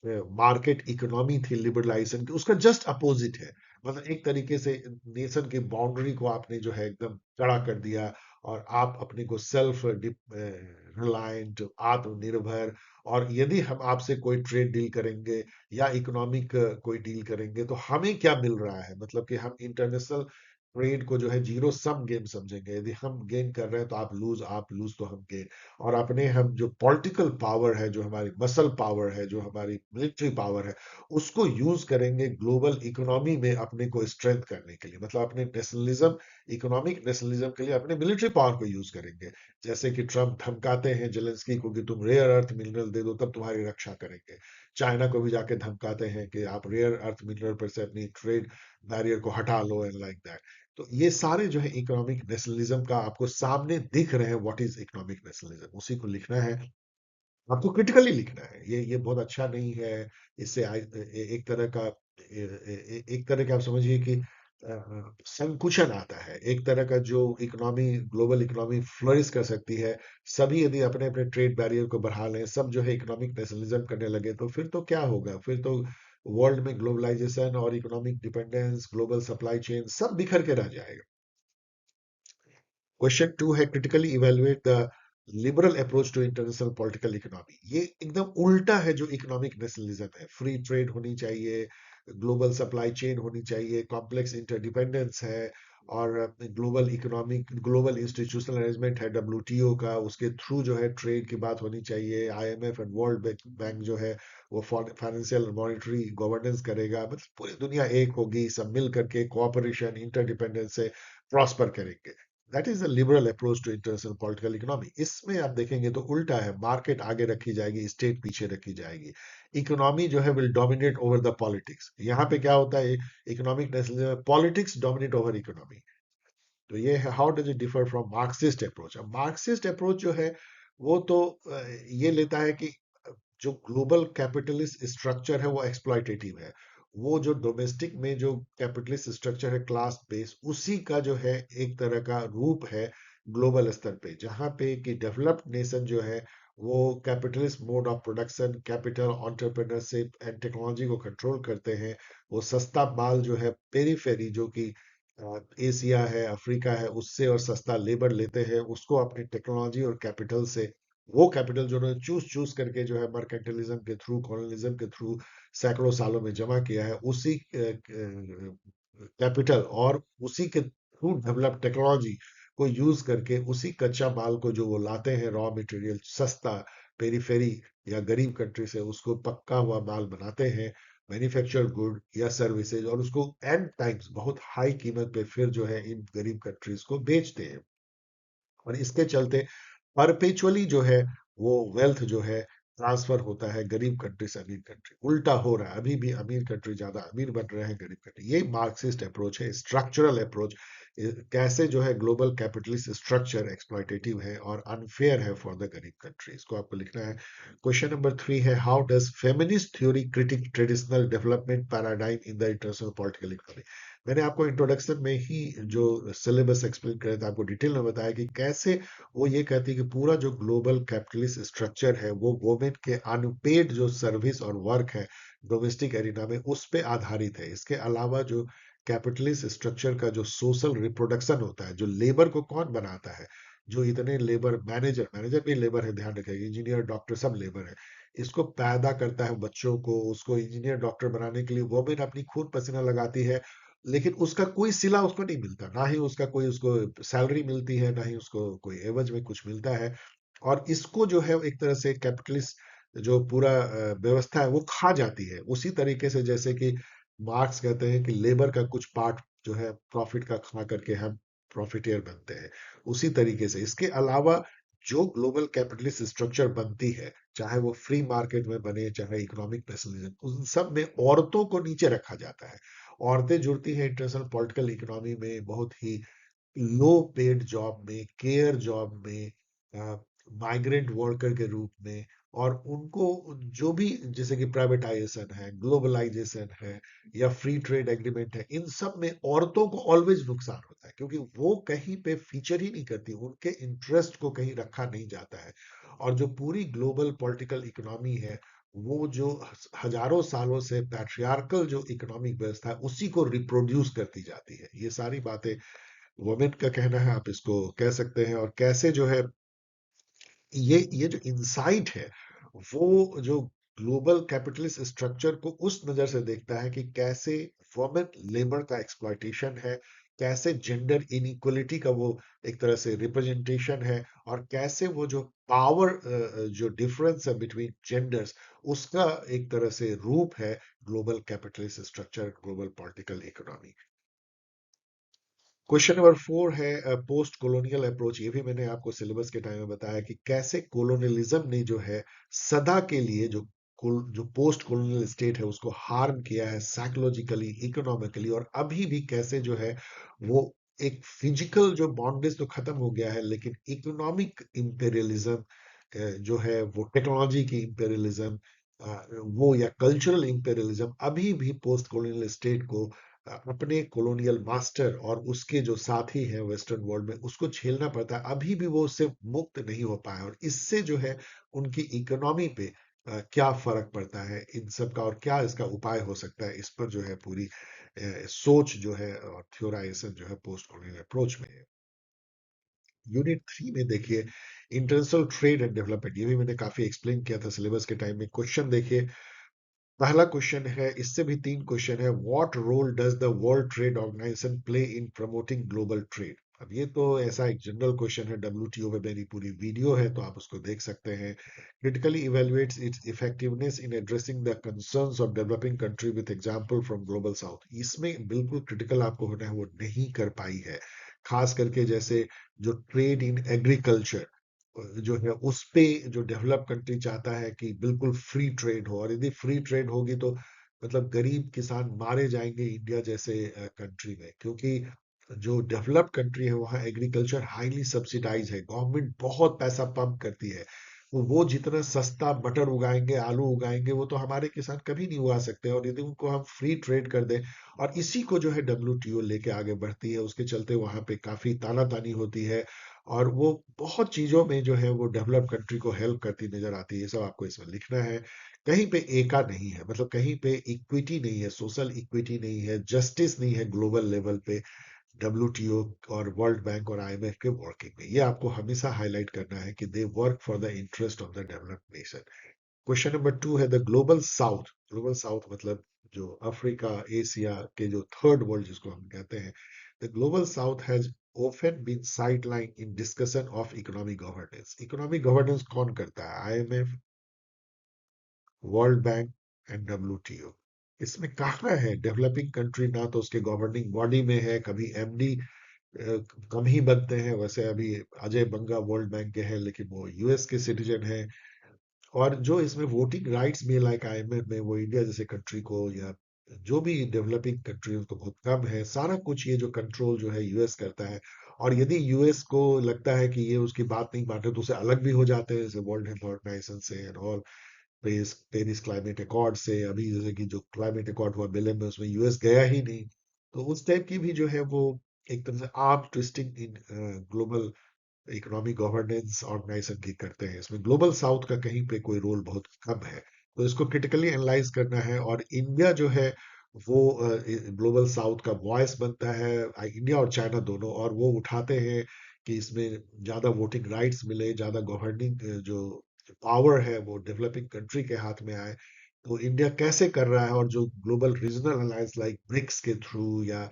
मार्केट इकोनॉमी थी लिबरलाइजेशन की, उसका जस्ट अपोजिट है। मतलब एक तरीके से नेशन की बाउंड्री को आपने जो है एकदम कड़ा कर दिया, और आप अपने को सेल्फ रिलायंट, आत्मनिर्भर। और यदि हम आपसे कोई ट्रेड डील करेंगे या इकोनॉमिक कोई डील करेंगे तो हमें क्या मिल रहा है, मतलब कि हम इंटरनेशनल ट्रेड को जो है जीरो सम गेम समझेंगे। यदि हम गेन कर रहे हैं तो आप लूज तो हम गेन। और अपने हम जो पॉलिटिकल पावर है, जो हमारी मसल पावर है, जो हमारी मिलिट्री पावर है, उसको यूज करेंगे ग्लोबल इकोनॉमी में अपने को स्ट्रेंथ करने के लिए। मतलब अपने नेशनलिज्म, इकोनॉमिक नेशनलिज्म के लिए अपने मिलिट्री पावर को यूज करेंगे। जैसे कि ट्रम्प धमकाते हैं जेलेंस्की को कि तुम रेयर अर्थ मिनरल दे दो तब तुम्हारी रक्षा करेंगे। चाइना को भी जाके धमकाते हैं कि आप रेयर अर्थ मिनरल पर से अपनी ट्रेड बैरियर को हटा लो, एंड लाइक दैट। तो ये सारे जो है इकोनॉमिक नेशनलिज्म का आपको सामने दिख रहे हैं, व्हाट इज इकोनॉमिक नेशनलिज्म, उसी को लिखना है। आपको क्रिटिकली लिखना है। ये बहुत अच्छा नहीं है। इससे एक तरह का एक तरह का आप समझिए कि संकुचन आता है। एक तरह का जो इकोनॉमी, ग्लोबल इकोनॉमी फ्लोरिश कर सकती है, सभी यदि अपने अपने ट्रेड बैरियर को बढ़ा लें, सब जो है इकोनॉमिक नेशनलिज्म करने लगे, तो फिर तो क्या होगा? फिर तो वर्ल्ड में ग्लोबलाइजेशन और economic dependence, global supply chain सब बिखर के रह जाएगा। क्वेश्चन टू है, critically evaluate the liberal approach to international political economy. ये एकदम उल्टा है जो इकोनॉमिक नेशनलिज्म है। फ्री ट्रेड होनी चाहिए, ग्लोबल सप्लाई चेन होनी चाहिए, कॉम्प्लेक्स इंटरडिपेंडेंस है, और global economic, global institutional arrangement है डब्ल्यूटीओ का, उसके थ्रू जो है ट्रेड की बात होनी चाहिए। आईएमएफ एंड वर्ल्ड बैंक जो है वो फाइनेंशियल मॉनिटरी गवर्नेंस करेगा। मतलब पूरी दुनिया एक होगी, सब मिल करके कोऑपरेशन, इंटरडिपेंडेंस से प्रॉस्पर करेंगे। That is the liberal approach to international political economy. इसमें आप देखेंगे तो उल्टा है, मार्केट आगे रखी जाएगी, स्टेट पीछे रखी जाएगी। इकोनॉमी जो है will dominate over the politics. यहाँ पे क्या होता है, economic nationalism, politics dominate over economy. तो ये है, how does it differ from Marxist approach. अब मार्क्सिस्ट अप्रोच जो है वो तो ये लेता है कि जो ग्लोबल कैपिटलिस्ट स्ट्रक्चर है वो एक्सप्लॉयटेटिव है। वो जो डोमेस्टिक में जो कैपिटलिस्ट स्ट्रक्चर है, क्लास बेस, उसी का जो है एक तरह का रूप है ग्लोबल स्तर पे, जहाँ पे कि डेवलप्ड नेशन जो है वो capitalist mode of production, capital, entrepreneurship and technology को कंट्रोल करते हैं। वो सस्ता माल जो है पेरीफेरी, जो कि एशिया है, अफ्रीका है, उससे और सस्ता लेबर लेते हैं, उसको अपनी टेक्नोलॉजी और कैपिटल से, वो कैपिटल जो उन्होंने चूस चूस करके जो है मर्केंटलिज्म के थ्रू, कॉलोनिज्म के थ्रू सैकड़ों सालों में जमा किया है, उसी कैपिटल और उसी के थ्रू डेवलप टेक्नोलॉजी को यूज करके, उसी कच्चा माल को जो वो लाते हैं, रॉ मटेरियल सस्ता, पेरीफेरी या गरीब कंट्री से, उसको पक्का हुआ माल बनाते हैं, मैन्युफैक्चर्ड गुड या सर्विसेज, और उसको एंड टाइम्स बहुत हाई कीमत पे फिर जो है इन गरीब कंट्रीज को बेचते हैं। और इसके चलते परपेचुअली जो है वो वेल्थ जो है ट्रांसफर होता है गरीब कंट्री से अमीर कंट्री, उल्टा हो रहा है। अभी भी अमीर कंट्री ज्यादा अमीर बन रहे हैं, गरीब कंट्री। ये मार्क्सिस्ट अप्रोच है, स्ट्रक्चरल अप्रोच। कैसे जो है ग्लोबल कैपिटलिस्ट स्ट्रक्चर एक्सप्लॉइटेटिव है और अनफेयर है फॉर द गरीब कंट्री, इसको आपको लिखना है। क्वेश्चन नंबर 3 है, how does feminist theory critic traditional development paradigm in the international political economy. मैंने आपको इंट्रोडक्शन में ही जो सिलेबस एक्सप्लेन किया था, आपको डिटेल में बताया कि कैसे वो ये कहती है कि पूरा जो ग्लोबल कैपिटलिस्ट स्ट्रक्चर है वो वोमेन के अनपेड जो सर्विस और वर्क है डोमेस्टिक एरिना में, उस पे आधारित है। इसके अलावा जो कैपिटलिस्ट स्ट्रक्चर का जो सोशल रिप्रोडक्शन होता है, जो लेबर को कौन बनाता है, जो इतने लेबर, मैनेजर मैनेजर भी लेबर है, ध्यान रखिएगा, इंजीनियर डॉक्टर सब लेबर है, इसको पैदा करता है बच्चों को, उसको इंजीनियर डॉक्टर बनाने के लिए वोमेन अपनी खून पसीना लगाती है। लेकिन उसका कोई सिला उसको नहीं मिलता, ना ही उसका कोई उसको सैलरी मिलती है, ना ही उसको कोई एवज में कुछ मिलता है। और इसको जो है एक तरह से कैपिटलिस्ट जो पूरा व्यवस्था है वो खा जाती है, उसी तरीके से जैसे कि मार्क्स कहते हैं कि लेबर का कुछ पार्ट जो है प्रॉफिट का खा करके हम प्रॉफिटियर बनते हैं, उसी तरीके से। इसके अलावा जो ग्लोबल कैपिटलिस्ट स्ट्रक्चर बनती है, चाहे वो फ्री मार्केट में बने, चाहे इकोनॉमिक नेशनलिज्म, उन सब में औरतों को नीचे रखा जाता है। औरतें जुड़ती हैं इंटरनेशनल पॉलिटिकल इकोनॉमी में बहुत ही लो पेड जॉब में, केयर जॉब में, माइग्रेंट वर्कर के रूप में। और उनको जो भी, जैसे कि प्राइवेटाइजेशन है, ग्लोबलाइजेशन है, या फ्री ट्रेड एग्रीमेंट है, इन सब में औरतों को ऑलवेज नुकसान होता है, क्योंकि वो कहीं पे फीचर ही नहीं करती, उनके इंटरेस्ट को कहीं रखा नहीं जाता है। और जो पूरी ग्लोबल पॉलिटिकल इकोनॉमी है, वो जो हजारों सालों से पैट्रियार्कल जो इकोनॉमिक व्यवस्था है उसी को रिप्रोड्यूस करती जाती है। ये सारी बातें वुमेन का कहना है, आप इसको कह सकते हैं। और कैसे जो है ये जो इंसाइट है, वो जो ग्लोबल कैपिटलिस्ट स्ट्रक्चर को उस नजर से देखता है कि कैसे वुमेन लेबर का एक्सप्लॉइटेशन है, कैसे जेंडर इनइक्वलिटी का वो एक तरह से रिप्रेजेंटेशन है, और कैसे वो जो पावर जो डिफरेंस है बिटवीन जेंडर्स, उसका एक तरह से रूप है global capitalist structure, global political economy. Question number 4 है, पोस्ट कॉलोनियल अप्रोच। ये भी मैंने आपको सिलेबस के टाइम में बताया कि कैसे कॉलोनियलिज्म ने जो है सदा के लिए जो पोस्ट कॉलोनियल स्टेट है उसको हार्म किया है, साइकोलॉजिकली, इकोनॉमिकली। और अभी भी कैसे जो है वो एक फिजिकल जो बॉन्डेज तो खत्म हो गया है, लेकिन इकोनॉमिक इंपेरियलिज्म जो है, वो टेक्नोलॉजी की इंपेरियलिज्म, वो या कल्चरल इंपेरियलिज्म अभी भी पोस्ट कॉलोनियल स्टेट को अपने कॉलोनियल मास्टर और उसके जो साथी हैं वेस्टर्न वर्ल्ड में, उसको झेलना पड़ता है। अभी भी वो उससे मुक्त नहीं हो पाए, और इससे जो है उनकी इकोनॉमी पे क्या फर्क पड़ता है इन सब का, और क्या इसका उपाय हो सकता है, इस पर जो है पूरी सोच जो है और थ्योराइजेशन जो है पोस्ट कॉलोनियल अप्रोच में है। यूनिट 3 में देखिए, इंटरनेशनल ट्रेड एंड डेवलपमेंट, ये भी मैंने काफी एक्सप्लेन किया था सिलेबस के टाइम में। क्वेश्चन देखिए, पहला क्वेश्चन है, इससे भी 3 क्वेश्चन है, what role does the World Trade Organization play in promoting global trade. अब ये तो ऐसा एक जनरल क्वेश्चन है, डब्ल्यूटीओ में मेरी पूरी वीडियो है, तो आप उसको देख सकते हैं। Critically evaluates it's effectiveness in addressing the concerns of developing country with example from global south. इसमें बिल्कुल क्रिटिकल आपको होना है, वो नहीं कर पाई है। खास करके जैसे जो ट्रेड इन एग्रीकल्चर जो है, उस पे जो डेवलप कंट्री चाहता है कि बिल्कुल फ्री ट्रेड हो, और यदि फ्री ट्रेड होगी तो मतलब गरीब किसान मारे जाएंगे इंडिया जैसे कंट्री में, क्योंकि जो डेवलप्ड कंट्री है वहाँ एग्रीकल्चर हाईली सब्सिडाइज है, गवर्नमेंट बहुत पैसा पंप करती है। वो जितना सस्ता मटर उगाएंगे, आलू उगाएंगे, वो तो हमारे किसान कभी नहीं उगा सकते। और यदि उनको हम फ्री ट्रेड कर दें, और इसी को जो है डब्ल्यूटीओ लेके आगे बढ़ती है, उसके चलते वहां पे काफी तानातानी होती है। और वो बहुत चीजों में जो है वो डेवलप कंट्री को हेल्प करती नजर आती है। ये सब आपको इसमें लिखना है। कहीं पे एका नहीं है, मतलब कहीं पे इक्विटी नहीं है, सोशल इक्विटी नहीं है, जस्टिस नहीं है ग्लोबल लेवल पे डब्ल्यूटीओ और वर्ल्ड बैंक और आईएमएफ के वर्किंग में। ये आपको हमेशा हाईलाइट करना है कि they work for the interest of the developed nation. Question number 2 है, the global south. Global south मतलब जो अफ्रीका, एशिया के जो थर्ड वर्ल्ड जिसको हम कहते हैं, the global south has often been sidelined in discussion of economic governance। Economic governance कौन करता है? IMF, world bank and WTO. इसमें कहाँ है डेवलपिंग कंट्री? ना तो उसके गवर्निंग बॉडी में है, कभी एमडी कम ही बनते हैं। वैसे अभी अजय बंगा वर्ल्ड बैंक के हैं, लेकिन वो यूएस के सिटीजन है। और जो इसमें वोटिंग राइट्स भी लाइक आईएमएफ में वो इंडिया जैसे कंट्री को या जो भी डेवलपिंग कंट्री उनको बहुत कम है, सारा कुछ ये जो कंट्रोल जो है यूएस करता है। और यदि यूएस को लगता है कि ये उसकी बात नहीं मानते तो उसे अलग भी हो जाते हैं, जैसे वर्ल्ड हेल्थ ऑर्गेनाइजेशन से and all, Paris Paris climate accord से। अभी जैसे कि जो क्लाइमेट अकॉर्ड हुआ बिलेम में, उसमें यूएस गया ही नहीं। तो उस टाइप की भी जो है वो एक तरह से arm twisting in global economic governance organisation की करते हैं। इसमें ग्लोबल साउथ का कहीं पे कोई रोल बहुत कम है। तो इसको क्रिटिकली एनालाइज करना है, और इंडिया जो है वो ग्लोबल साउथ का वॉइस बनता है, इंडिया और चाइना दोनों, और वो उठाते हैं कि इसमें ज्यादा वोटिंग राइट्स मिले, ज्यादा गवर्निंग जो पावर है वो डेवलपिंग कंट्री के हाथ में आए। तो इंडिया कैसे कर रहा है, और जो global regional alliance like BRICS के थ्रू या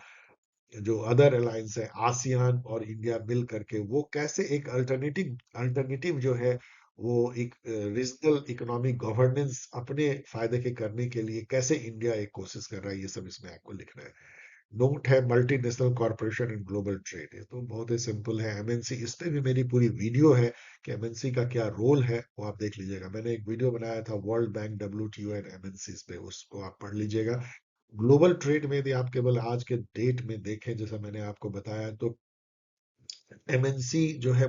जो अदर अलायंस है आसियान और इंडिया मिल करके, वो कैसे एक अल्टरनेटिव अल्टरनेटिव जो है वो एक रीजनल इकोनॉमिक गवर्नेंस अपने फायदे के करने के लिए कैसे इंडिया एक कोशिश कर रहा है, ये सब इसमें आपको लिखना है। नोट है multinational corporation and global trade, ये तो बहुत ही सिंपल है। एमएनसी, इस पे भी मेरी पूरी वीडियो है कि एमएनसी का क्या रोल है, वो आप देख लीजिएगा। मैंने एक वीडियो बनाया था world bank, WTO and MNC पे, उसको आप पढ़ लीजिएगा। ग्लोबल ट्रेड में यदि आप केवल आज के डेट में देखें, जैसा मैंने आपको बताया, तो एमएनसी जो है,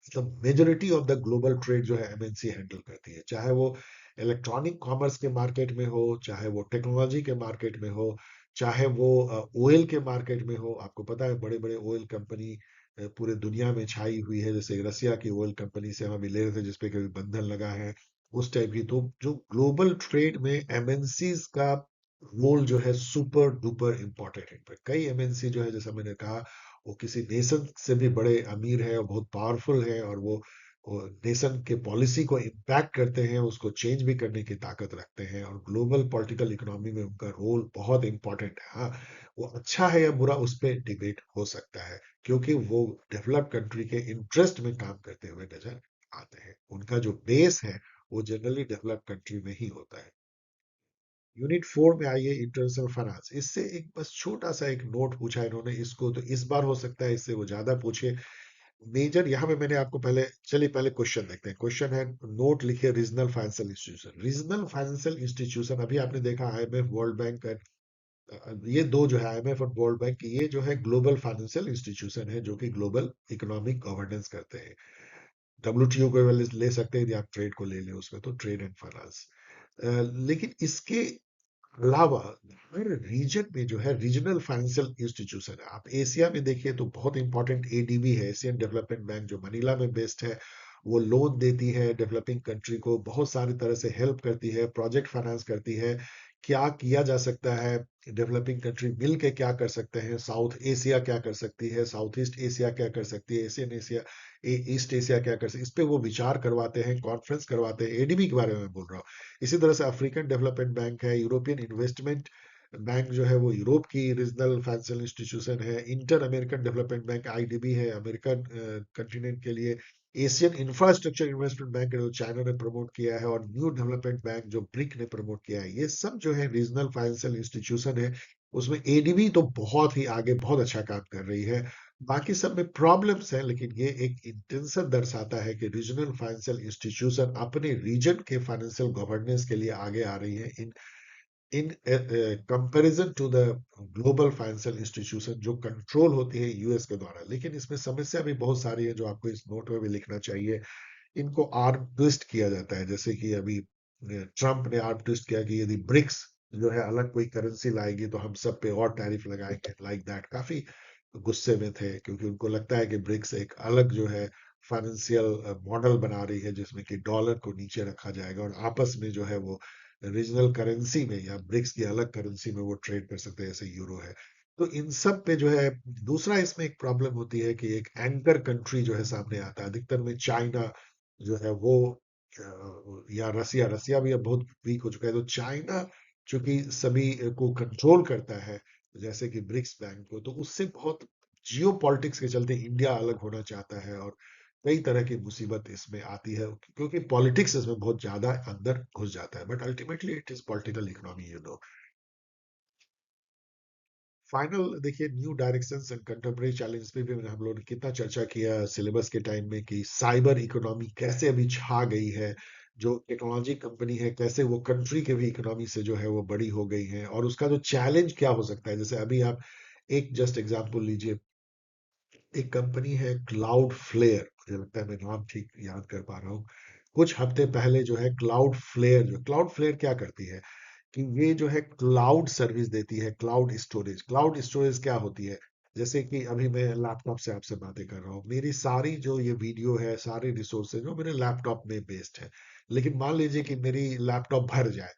मतलब majority of the global trade जो है एमएनसी हैंडल करती है। चाहे वो इलेक्ट्रॉनिक कॉमर्स के मार्केट में हो, चाहे वो टेक्नोलॉजी के मार्केट में हो, चाहे वो ऑयल के मार्केट में हो। आपको पता है बड़े बड़े ऑयल कंपनी पूरे दुनिया में छाई हुई है, जैसे रसिया की ऑयल कंपनी से हम अभी ले रहे थे जिसपे कभी बंधन लगा है, उस टाइप की। तो जो ग्लोबल ट्रेड में एमएनसीज का रोल जो है सुपर डुपर इंपॉर्टेंट है। पर कई एमएनसी जो है, जैसा मैंने कहा, वो किसी नेशन से भी बड़े अमीर है और बहुत पावरफुल है, और वो नेशन के पॉलिसी को इम्पैक्ट करते हैं, उसको चेंज भी करने की ताकत रखते हैं, और ग्लोबल पॉलिटिकल इकोनॉमी में उनका रोल बहुत इंपॉर्टेंट है। हाँ, वो अच्छा है या बुरा उस पर डिबेट हो सकता है, क्योंकि वो डेवलप्ड कंट्री के इंटरेस्ट में काम करते हुए नजर आते हैं। उनका जो बेस है वो जनरली डेवलप्ड कंट्री में ही होता है। यूनिट 4 में आइए, इंटरनेशनल फाइनेंस। इससे एक बस छोटा सा एक नोट पूछा है इन्होंने, इसको तो इस बार हो सकता है इससे वो ज्यादा पूछे। मेजर यहाँ पे मैंने आपको पहले, चलिए पहले क्वेश्चन देखते हैं। क्वेश्चन है, नोट लिखिए regional financial institution. Regional financial institution, अभी आपने देखा आईएमएफ वर्ल्ड बैंक, ये दो जो है आईएमएफ और वर्ल्ड बैंक, ये जो है ग्लोबल फाइनेंशियल इंस्टीट्यूशन है जो कि ग्लोबल इकोनॉमिक गवर्नेंस करते हैं। डब्ल्यूटीओ को ले सकते हैं, यदि आप ट्रेड को ले लें उसमें, तो ट्रेड एंड फाइनेंस। लेकिन इसके अलावा हर रीजन में जो है रीजनल फाइनेंशियल इंस्टीट्यूशन है। आप एशिया में देखिए तो बहुत इंपॉर्टेंट एडीबी है, एशियन डेवलपमेंट बैंक, जो मनीला में बेस्ड है। वो लोन देती है डेवलपिंग कंट्री को, बहुत सारी तरह से हेल्प करती है, प्रोजेक्ट फाइनेंस करती है। क्या किया जा सकता है, डेवलपिंग कंट्री मिल के क्या कर सकते हैं, साउथ एशिया क्या कर सकती है, साउथ ईस्ट एशिया क्या कर सकती है, एशियन एशिया, ईस्ट एशिया क्या कर सकती है, इस पे वो विचार करवाते हैं, कॉन्फ्रेंस करवाते हैं। एडीबी के बारे में बोल रहा हूँ। इसी तरह से अफ्रीकन डेवलपमेंट बैंक है, यूरोपियन इन्वेस्टमेंट बैंक जो है वो यूरोप की रीजनल फाइनेंशियल इंस्टीट्यूशन है। Inter American development bank IDB है अमेरिकन कंटिनेंट के लिए। एशियन इंफ्रास्ट्रक्चर इन्वेस्टमेंट बैंक जो चाइना ने प्रमोट किया है, और न्यू डेवलपमेंट बैंक जो ब्रिक ने प्रमोट किया है, ये सब जो है रीजनल फाइनेंशियल इंस्टीट्यूशन है। उसमें एडीबी तो बहुत ही आगे, बहुत अच्छा काम कर रही है। बाकी सब में प्रॉब्लम्स हैं, लेकिन ये एक इंटेंशन दर्शाता है कि रीजनल फाइनेंशियल इंस्टीट्यूशन अपने रीजन के फाइनेंशियल गवर्नेंस के लिए आगे आ रही है, in comparison to the global financial institution जो कंट्रोल होती है यूएस के द्वारा। लेकिन इसमें समस्या भी बहुत सारी है जो आपको इस नोट में भी लिखना चाहिए। इनको आर्म ट्विस्ट किया जाता है, जैसे कि अभी ट्रम्प ने आर्म ट्विस्ट किया कि यदि ब्रिक्स जो है अलग कोई करेंसी लाएगी तो हम सब पे और टैरिफ लगाएंगे, लाइक दैट। काफी गुस्से में थे, क्योंकि उनको लगता है कि ब्रिक्स एक अलग जो है फाइनेंशियल मॉडल बना रही है, जिसमें कि डॉलर को नीचे रखा जाएगा, और आपस में जो है वो रीजनल करेंसी में या ब्रिक्स की अलग करेंसी में वो ट्रेड कर सकते हैं, जैसे यूरो है। तो इन सब पे जो है, दूसरा इसमें एक प्रॉब्लम होती है कि एक एंकर कंट्री जो है सामने आता है, अधिकतर में चाइना जो है वो, या रसिया, रसिया भी अब बहुत वीक हो चुका है। तो चाइना चूंकि सभी को कंट्रोल करता है, जैसे कि ब्रिक्स बैंक को, तो उससे बहुत जियो पॉलिटिक्स के चलते इंडिया अलग होना चाहता है, और कई तरह की मुसीबत इसमें आती है, क्योंकि पॉलिटिक्स इसमें बहुत ज्यादा अंदर घुस जाता है। But ultimately it is political economy, you know. Final देखिए, new directions and contemporary challenge पे भी हम लोगों ने कितना चर्चा किया सिलेबस के टाइम में, कि साइबर इकोनॉमी कैसे अभी छा गई है। जो टेक्नोलॉजी कंपनी है कैसे वो कंट्री के भी इकोनॉमी से जो है वो बड़ी हो गई है, और उसका जो चैलेंज क्या हो सकता है। जैसे अभी आप एक जस्ट एग्जांपल लीजिए, एक कंपनी है क्लाउड फ्लेयर, मुझे लगता है मैं नाम ठीक याद कर पा रहा हूँ। कुछ हफ्ते पहले जो है क्लाउड फ्लेयर क्या करती है कि ये जो है क्लाउड सर्विस देती है, क्लाउड स्टोरेज क्या होती है। जैसे कि अभी मैं लैपटॉप से आपसे बातें कर रहा हूँ, मेरी सारी जो ये वीडियो है, सारे रिसोर्सेज जो मेरे लैपटॉप में बेस्ड है। लेकिन मान लीजिए कि मेरी लैपटॉप भर जाए,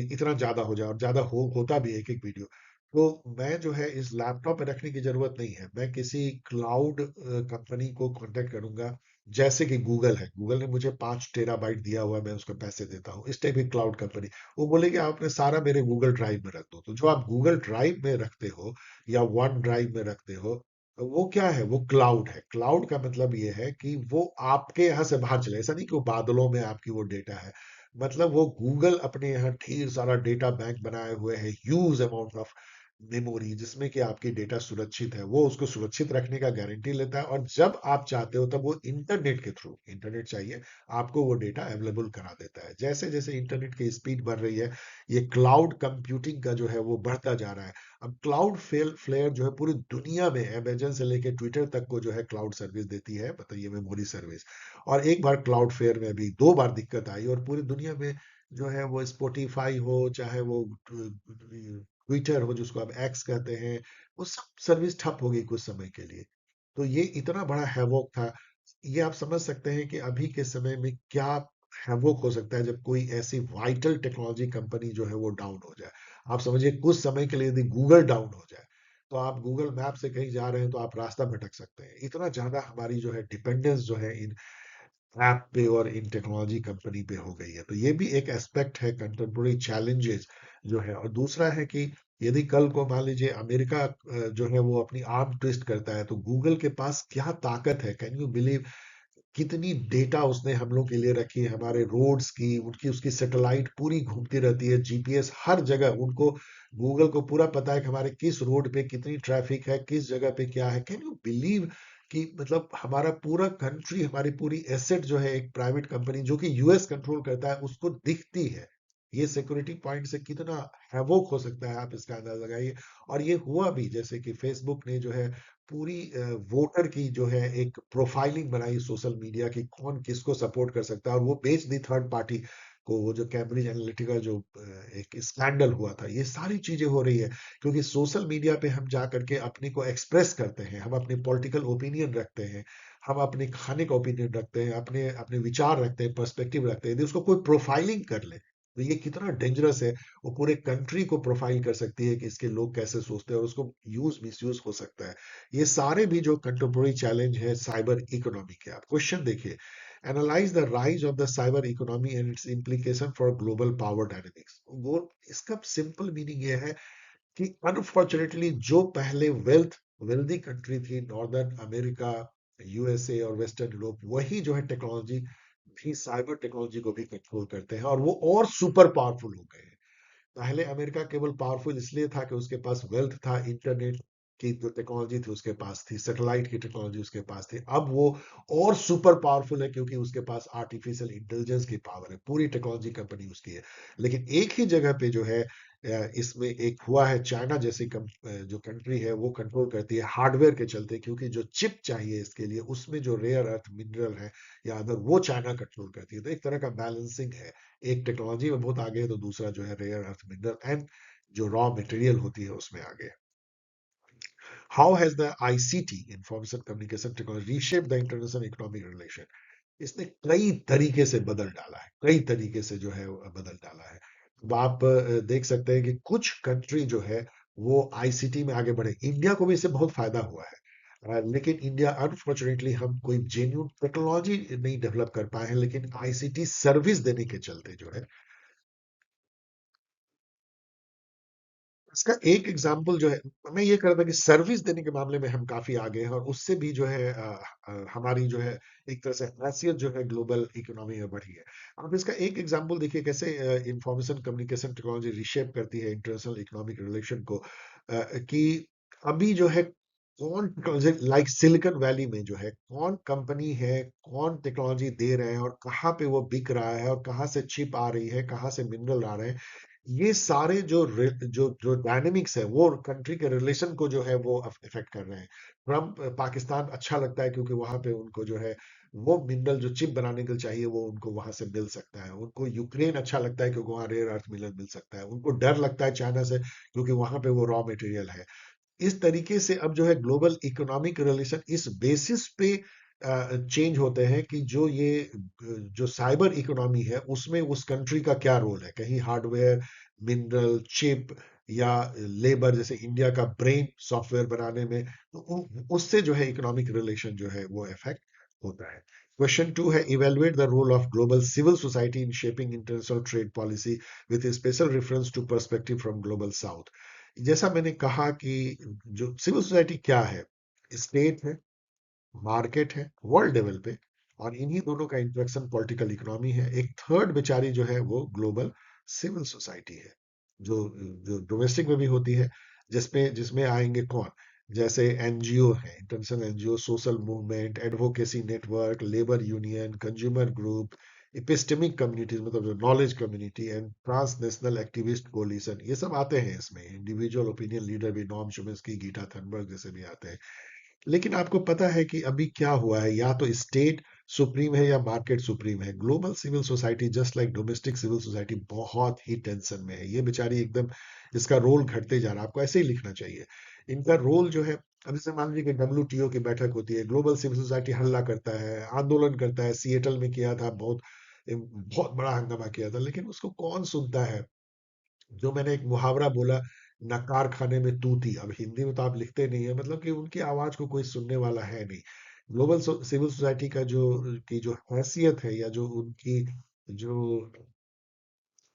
इतना ज्यादा हो जाए, और ज्यादा होता भी है एक एक वीडियो, तो मैं जो है इस लैपटॉप पे रखने की जरूरत नहीं है, मैं किसी क्लाउड कंपनी को कांटेक्ट करूंगा। जैसे कि गूगल है, गूगल ने मुझे 5 टेराबाइट दिया हुआ है, मैं उसको पैसे देता हूँ, इस टाइप की क्लाउड कंपनी। वो बोलेगी आपने सारा मेरे गूगल ड्राइव में रख दो। तो जो आप गूगल ड्राइव में रखते हो या वन ड्राइव में रखते हो, वो क्या है, वो क्लाउड है। क्लाउड का मतलब ये है कि वो आपके यहाँ से बाहर चले, ऐसा नहीं कि वो बादलों में आपकी वो डेटा है। मतलब वो गूगल अपने यहाँ ढेर सारा डेटा बैंक बनाए हुए है, ह्यूज अमाउंट ऑफ मेमोरी, जिसमें कि आपकी डेटा सुरक्षित है, वो उसको सुरक्षित रखने का गारंटी लेता है, और जब आप चाहते हो तब वो इंटरनेट के थ्रू, इंटरनेट चाहिए आपको, वो डेटा अवेलेबल करा देता है। जैसे जैसे इंटरनेट की स्पीड बढ़ रही है, ये क्लाउड कंप्यूटिंग का जो है वो बढ़ता जा रहा है। अब क्लाउड फ्लेयर जो है पूरी दुनिया में अमेजन से लेके ट्विटर तक को जो है क्लाउड सर्विस देती है, बताइए, मेमोरी सर्विस। और एक बार क्लाउड फेयर में भी 2 बार दिक्कत आई, और पूरी दुनिया में जो है वो स्पॉटिफाई हो, चाहे वो ट्विटर हो जिसको आप एक्स कहते हैं, वो सब सर्विस ठप हो गई कुछ समय के लिए। तो ये इतना बड़ा हैवोक था। ये आप समझ सकते हैं कि अभी के समय में क्या हैवोक हो सकता है जब कोई ऐसी वाइटल टेक्नोलॉजी कंपनी जो है वो डाउन हो जाए। आप समझिए कुछ समय के लिए यदि गूगल डाउन हो जाए, तो आप गूगल मैप से कहीं जा रहे हैं तो आप रास्ता भटक सकते हैं। इतना ज्यादा हमारी जो है डिपेंडेंस जो है इन ऐप पे और इन टेक्नोलॉजी कंपनी पे हो गई है। तो ये भी एक एस्पेक्ट है, कंटेम्पोररी चैलेंजेस जो है। और दूसरा है कि यदि कल को मान लीजिए अमेरिका जो है वो अपनी आर्म ट्विस्ट करता है, तो गूगल के पास क्या ताकत है, कैन यू बिलीव, कितनी डेटा उसने हम लोग के लिए रखी है, हमारे रोड्स की, उनकी उसकी सैटेलाइट पूरी घूमती रहती है, जीपीएस हर जगह उनको, गूगल को पूरा पता है कि हमारे किस रोड पे कितनी ट्रैफिक है, किस जगह पे क्या है। कैन यू बिलीव कि मतलब हमारा पूरा कंट्री, हमारी पूरी एसेट जो है एक प्राइवेट कंपनी जो कि यूएस कंट्रोल करता है उसको दिखती है। ये सिक्योरिटी पॉइंट से कितना हैवोक हो सकता है, आप इसका अंदाजा लगाइए। और ये हुआ भी, जैसे कि फेसबुक ने जो है पूरी वोटर की जो है एक प्रोफाइलिंग बनाई सोशल मीडिया की, कौन किसको सपोर्ट कर सकता है, और वो बेच दी थर्ड पार्टी को। वो जो कैम्ब्रिज एनालिटिका जो एक स्कैंडल हुआ था, ये सारी चीजें हो रही है क्योंकि सोशल मीडिया पे हम जा करके अपने को एक्सप्रेस करते हैं, हम अपने पॉलिटिकल ओपिनियन रखते हैं, हम अपने खाने का ओपिनियन रखते हैं, अपने अपने विचार रखते हैं, पर्सपेक्टिव रखते हैं। यदि उसको कोई प्रोफाइलिंग कर ले तो ये कितना डेंजरस है। वो पूरे कंट्री को प्रोफाइल कर सकती है कि इसके लोग कैसे सोचते हैं, और उसको यूज मिसयूज हो सकता है। ये सारे भी जो कंटेम्पोररी चैलेंज है साइबर इकोनॉमी के। आप क्वेश्चन देखिए, analyse the rise of the cyber economy and it's implication for global power dynamics. वो इसका सिंपल मीनिंग ये है कि अनफॉर्चुनेटली जो पहले वेल्दी कंट्री थी, नॉर्दर्न अमेरिका, यूएसए और वेस्टर्न यूरोप, वही जो है टेक्नोलॉजी भी, साइबर टेक्नोलॉजी को भी कंट्रोल करते हैं, और वो और सुपर पावरफुल हो गए हैं। पहले अमेरिका केवल पावरफुल इसलिए था कि उसके पास वेल्थ था, इंटरनेट की जो टेक्नोलॉजी थी उसके पास थी, सैटेलाइट की टेक्नोलॉजी उसके पास थी। अब वो और सुपर पावरफुल है क्योंकि उसके पास आर्टिफिशियल इंटेलिजेंस की पावर है, पूरी टेक्नोलॉजी कंपनी उसकी है। लेकिन एक ही जगह पे जो है इसमें एक हुआ है, चाइना जैसी जो कंट्री है वो कंट्रोल करती है हार्डवेयर के चलते, क्योंकि जो चिप चाहिए इसके लिए, उसमें जो रेयर अर्थ मिनरल है या अदर, वो चाइना कंट्रोल करती है। तो एक तरह का बैलेंसिंग है, एक टेक्नोलॉजी में बहुत आगे है तो दूसरा जो है रेयर अर्थ मिनरल एंड जो रॉ मटेरियल होती है उसमें आगे। How has the ICT, information communication technology, reshape the international economic relation. इसने कई तरीके से बदल डाला है, कई तरीके से जो है बदल डाला है। अब आप देख सकते हैं कि कुछ कंट्री जो है वो आईसीटी में आगे बढ़े, इंडिया को भी इससे बहुत फायदा हुआ है। लेकिन इंडिया अनफॉर्चुनेटली हम कोई जेन्युइन टेक्नोलॉजी नहीं डेवलप कर पाए हैं, लेकिन आईसीटी सर्विस देने के चलते जो है, इसका एक एग्जाम्पल जो है, मैं ये कह रहा था कि सर्विस देने के मामले में हम काफी आगे हैं, और उससे भी जो है हमारी जो है एक तरह से हैसियत जो है ग्लोबल इकोनॉमी में बढ़ी है। आप इसका एक एग्जाम्पल देखिए कैसे इंफॉर्मेशन कम्युनिकेशन टेक्नोलॉजी रिशेप करती है इंटरनेशनल इकोनॉमिक रिलेशन को। कि अभी जो है कौन टेक्नोलॉजी, लाइक सिलिकॉन वैली में जो है कौन कंपनी है, कौन टेक्नोलॉजी दे रहे हैं और कहाँ पे वो बिक रहा है और कहाँ से चिप आ रही है, कहाँ से मिनरल आ रहे हैं, ये सारे जो डायनेमिक्स है वो कंट्री के रिलेशन को जो है वो इफेक्ट कर रहे हैं। ट्रम्प पाकिस्तान अच्छा लगता है क्योंकि वहां पे उनको जो है वो मिनरल जो चिप बनाने के लिए चाहिए वो उनको वहां से मिल सकता है। उनको यूक्रेन अच्छा लगता है क्योंकि वहां रेयर अर्थ मिनरल मिल सकता है। उनको डर लगता है चाइना से क्योंकि वहां पे वो रॉ मटेरियल है। इस तरीके से अब जो है ग्लोबल इकोनॉमिक रिलेशन इस बेसिस पे चेंज होते हैं कि जो ये जो साइबर इकोनॉमी है उसमें उस कंट्री का क्या रोल है। कहीं हार्डवेयर, मिनरल, चिप या लेबर, जैसे इंडिया का ब्रेन सॉफ्टवेयर बनाने में, तो उससे जो है इकोनॉमिक रिलेशन जो है वो इफेक्ट होता है। क्वेश्चन टू है, evaluate the role of global civil society in shaping international trade policy with special reference to perspective from global south. जैसा मैंने कहा कि जो सिविल सोसाइटी क्या है, स्टेट है, मार्केट है वर्ल्ड लेवल पे, और इन्हीं दोनों का इंटरेक्शन पॉलिटिकल इकोनॉमी है। एक थर्ड बेचारी जो है वो ग्लोबल सिविल सोसाइटी है, जो जो डोमेस्टिक में भी होती है, जिसमें आएंगे कौन, जैसे एनजीओ है, international NGO, social movement, advocacy network, labour union, consumer group, epistemic communities मतलब जो knowledge community, and transnational activist coalition, ये सब आते हैं इसमें। इंडिविजुअल ओपिनियन लीडर भी, नॉम चोम्स्की, गीता थनबर्ग जैसे भी आते हैं। लेकिन आपको पता है कि अभी क्या हुआ है, या तो स्टेट सुप्रीम है या मार्केट सुप्रीम है। Global civil society just like domestic civil society बहुत ही टेंशन में है। ये बेचारी एकदम, इसका रोल घटते जा रहा है। आपको ऐसे ही लिखना चाहिए इनका रोल जो है। अब जैसे मान लीजिए कि डब्ल्यूटीओ की बैठक होती है, ग्लोबल सिविल सोसाइटी हल्ला करता है, आंदोलन करता है, सिएटल में किया था, बहुत बहुत बड़ा हंगामा किया था, लेकिन उसको कौन सुनता है। जो मैंने एक मुहावरा बोला, नकार खाने में तूती, अब हिंदी में तो आप लिखते नहीं है, मतलब कि उनकी आवाज को कोई सुनने वाला है नहीं। ग्लोबल सिविल सोसाइटी का जो हैसियत है, या जो उनकी जो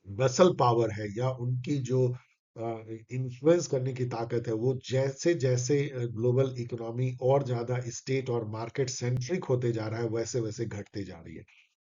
मसल पावर है, या उनकी जो इन्फ्लुएंस करने की ताकत है, वो जैसे जैसे ग्लोबल इकोनॉमी और ज्यादा स्टेट और मार्केट सेंट्रिक होते जा रहा है वैसे वैसे घटते जा रही है।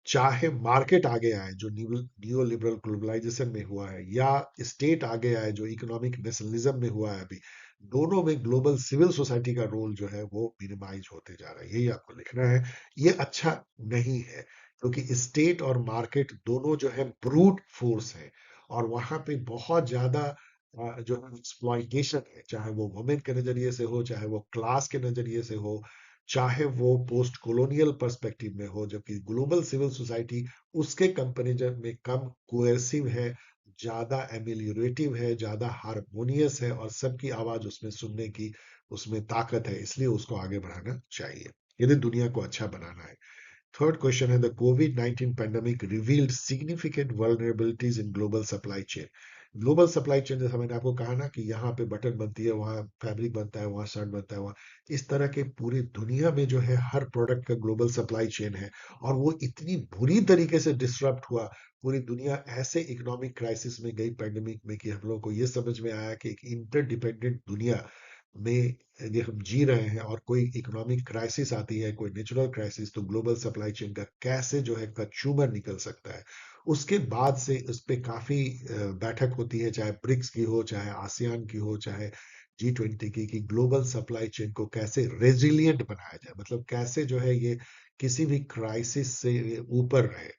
चाहे मार्केट आगे आए जो नियो लिबरल ग्लोबलाइजेशन में हुआ है, या स्टेट आगे आए जो इकोनॉमिक नेशनलिज्म में हुआ है अभी, दोनों में ग्लोबल सिविल सोसाइटी का रोल जो है वो मिनिमाइज होते जा रहा है। यही आपको लिखना है। ये अच्छा नहीं है क्योंकि स्टेट और मार्केट दोनों जो है ब्रूट फोर्स है, और वहां पे बहुत ज्यादा जो है एक्सप्लॉइटेशन है, चाहे वो वुमेन के नजरिए से हो, चाहे वो क्लास के नजरिए से हो, चाहे वो पोस्ट कॉलोनियल पर्सपेक्टिव में हो। जबकि ग्लोबल सिविल सोसाइटी उसके कंपेरिजन में कम कोएसिव है, ज्यादा एमिलियोरेटिव है, ज्यादा हारमोनियस है, और सबकी आवाज उसमें सुनने की उसमें ताकत है। इसलिए उसको आगे बढ़ाना चाहिए यदि दुनिया को अच्छा बनाना है। थर्ड क्वेश्चन है, the Covid 19 pandemic revealed significant vulnerabilities in global supply chain. Global supply chain, जैसा मैंने आपको कहा ना कि यहाँ पे बटन बनती है, वहाँ फैब्रिक बनता है, वहाँ शर्ट बनता है, वहाँ इस तरह के पूरी दुनिया में जो है हर प्रोडक्ट का ग्लोबल सप्लाई चेन है। और वो इतनी बुरी तरीके से डिसरप्ट हुआ, पूरी दुनिया ऐसे इकोनॉमिक क्राइसिस में गई पैंडेमिक में कि हम लोग को ये समझ में आया कि एक इंटरडिपेंडेंट दुनिया में यदि हम जी रहे हैं और कोई इकोनॉमिक क्राइसिस आती है, कोई नेचुरल क्राइसिस, तो ग्लोबल सप्लाई चेन का कैसे जो है कंज्यूमर निकल सकता है। उसके बाद से इस पे काफी बैठक होती है, चाहे ब्रिक्स की हो, चाहे आसियान की हो, चाहे G20 की, कि ग्लोबल सप्लाई चेन को कैसे रेजिलियंट बनाया जाए, मतलब कैसे जो है ये किसी भी क्राइसिस से ये ऊपर रहे।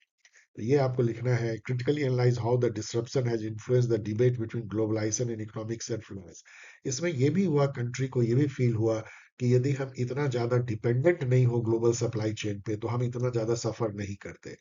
तो ये आपको लिखना है, critically analyse how the disruption has influence the debate between globalisation and economic self reliance. इसमें ये भी हुआ, कंट्री को ये भी फील हुआ कि यदि हम इतना ज्यादा डिपेंडेंट नहीं हो ग्लोबल सप्लाई चेन पे, तो हम इतना ज्यादा सफर नहीं करते।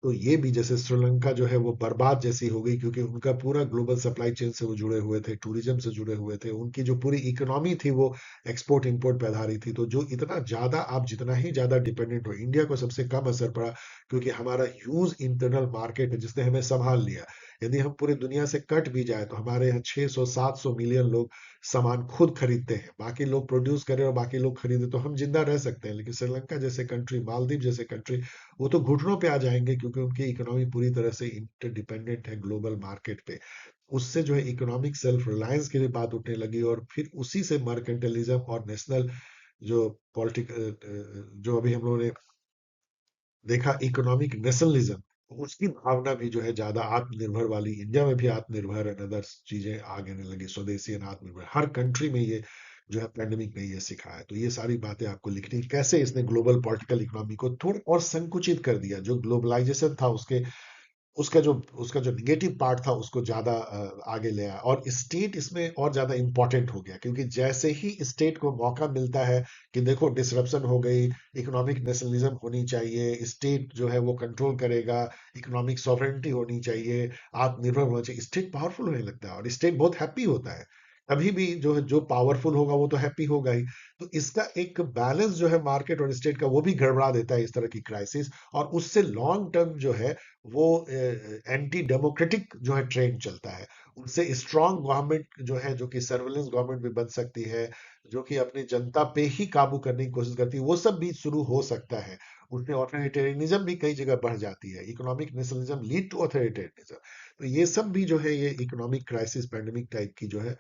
तो ये भी, जैसे श्रीलंका जो है वो बर्बाद जैसी हो गई क्योंकि उनका पूरा ग्लोबल सप्लाई चेन से वो जुड़े हुए थे, टूरिज्म से जुड़े हुए थे, उनकी जो पूरी इकोनॉमी थी वो एक्सपोर्ट इंपोर्ट पे आधारित थी। तो जो इतना ज्यादा, आप जितना ही ज्यादा डिपेंडेंट हो, इंडिया को सबसे कम असर पड़ा क्योंकि हमारा ह्यूज इंटरनल मार्केट है जिसने हमें संभाल लिया। यदि हम पूरी दुनिया से कट भी जाए तो हमारे यहाँ 600-700 मिलियन लोग सामान खुद खरीदते हैं, बाकी लोग प्रोड्यूस करें और बाकी लोग खरीदे तो हम जिंदा रह सकते हैं। लेकिन श्रीलंका जैसे कंट्री, मालदीव जैसे कंट्री, वो तो घुटनों पे आ जाएंगे क्योंकि उनकी इकोनॉमी पूरी तरह से इंटरडिपेंडेंट है ग्लोबल मार्केट पे। उससे जो है इकोनॉमिक सेल्फ रिलायंस की भी बात उठने लगी, और फिर उसी से मर्केंटलिज्म और नेशनल जो पॉलिटिक जो अभी हम लोगों ने देखा, इकोनॉमिक नेशनलिज्म, उसकी भावना भी जो है ज्यादा आत्मनिर्भर वाली, इंडिया में भी आत्मनिर्भर एंड अदर चीजें आगे आने लगी, स्वदेशी एंड आत्मनिर्भर हर कंट्री में ये जो है पैंडेमिक ने ये सिखाया। तो ये सारी बातें आपको लिखनी, कैसे इसने ग्लोबल पॉलिटिकल इकोनॉमी को थोड़ा और संकुचित कर दिया, जो ग्लोबलाइजेशन था उसके उसका जो निगेटिव पार्ट था उसको ज्यादा आगे ले आया, और स्टेट इसमें और ज्यादा इंपॉर्टेंट हो गया, क्योंकि जैसे ही स्टेट को मौका मिलता है कि देखो डिसरप्शन हो गई, इकोनॉमिक नेशनलिज्म होनी चाहिए, स्टेट जो है वो कंट्रोल करेगा, इकोनॉमिक सॉवरेनिटी होनी चाहिए, आत्मनिर्भर होना चाहिए, स्टेट पावरफुल होने लगता है और स्टेट बहुत हैप्पी होता है। अभी भी जो है, जो पावरफुल होगा वो तो हैप्पी होगा ही। तो इसका एक बैलेंस जो है मार्केट और स्टेट का, वो भी गड़बड़ा देता है इस तरह की क्राइसिस, और उससे लॉन्ग टर्म जो है वो एंटी डेमोक्रेटिक जो है ट्रेंड चलता है। उनसे स्ट्रांग गवर्नमेंट जो है, जो कि सर्वेलेंस गवर्नमेंट भी बन सकती है, जो कि अपनी जनता पे ही काबू करने की कोशिश करती है, वो सब भी शुरू हो सकता है। उसमें ऑथोरिटेरियनिज्म भी कई जगह बढ़ जाती है, economic nationalism lead to authoritarianism. तो ये सब भी जो है ये इकोनॉमिक क्राइसिस पैंडेमिक टाइप की जो है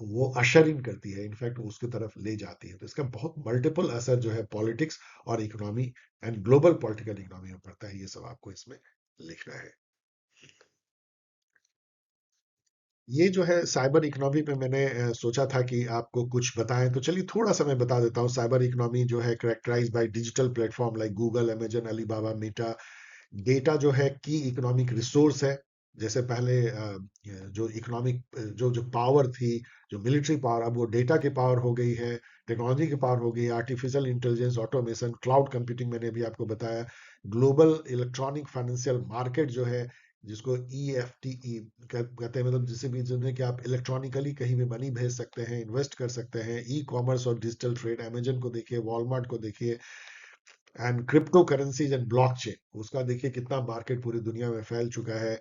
वो अशर इन करती है, इनफैक्ट उसकी तरफ ले जाती है। तो इसका बहुत मल्टीपल असर जो है पॉलिटिक्स और economy and global political economy में पड़ता है। ये सब आपको इसमें लिखना है। ये जो है साइबर इकोनॉमी पे मैंने सोचा था कि आपको कुछ बताएं, तो चलिए थोड़ा सा मैं बता देता हूँ। साइबर इकोनॉमी जो है characterise by digital platform like Google, Amazon, Alibaba, Meta. Data जो है की इकोनॉमिक रिसोर्स है। जैसे पहले जो इकोनॉमिक जो जो पावर थी, जो मिलिट्री पावर, अब वो डेटा की पावर हो गई है, टेक्नोलॉजी की पावर हो गई, artificial intelligence, automation, cloud computing मैंने अभी आपको बताया। ग्लोबल इलेक्ट्रॉनिक फाइनेंशियल मार्केट जो है, जिसको EFTE कहते हैं, मतलब जिसे भी जिसमें कि आप इलेक्ट्रॉनिकली कहीं भी मनी भेज सकते हैं, इन्वेस्ट कर सकते हैं, ई कॉमर्स और डिजिटल ट्रेड, अमेजन को देखिए, वॉलमार्ट को देखिए, and crypto currencies and blockchain, उसका देखिए कितना मार्केट पूरी दुनिया में फैल चुका है।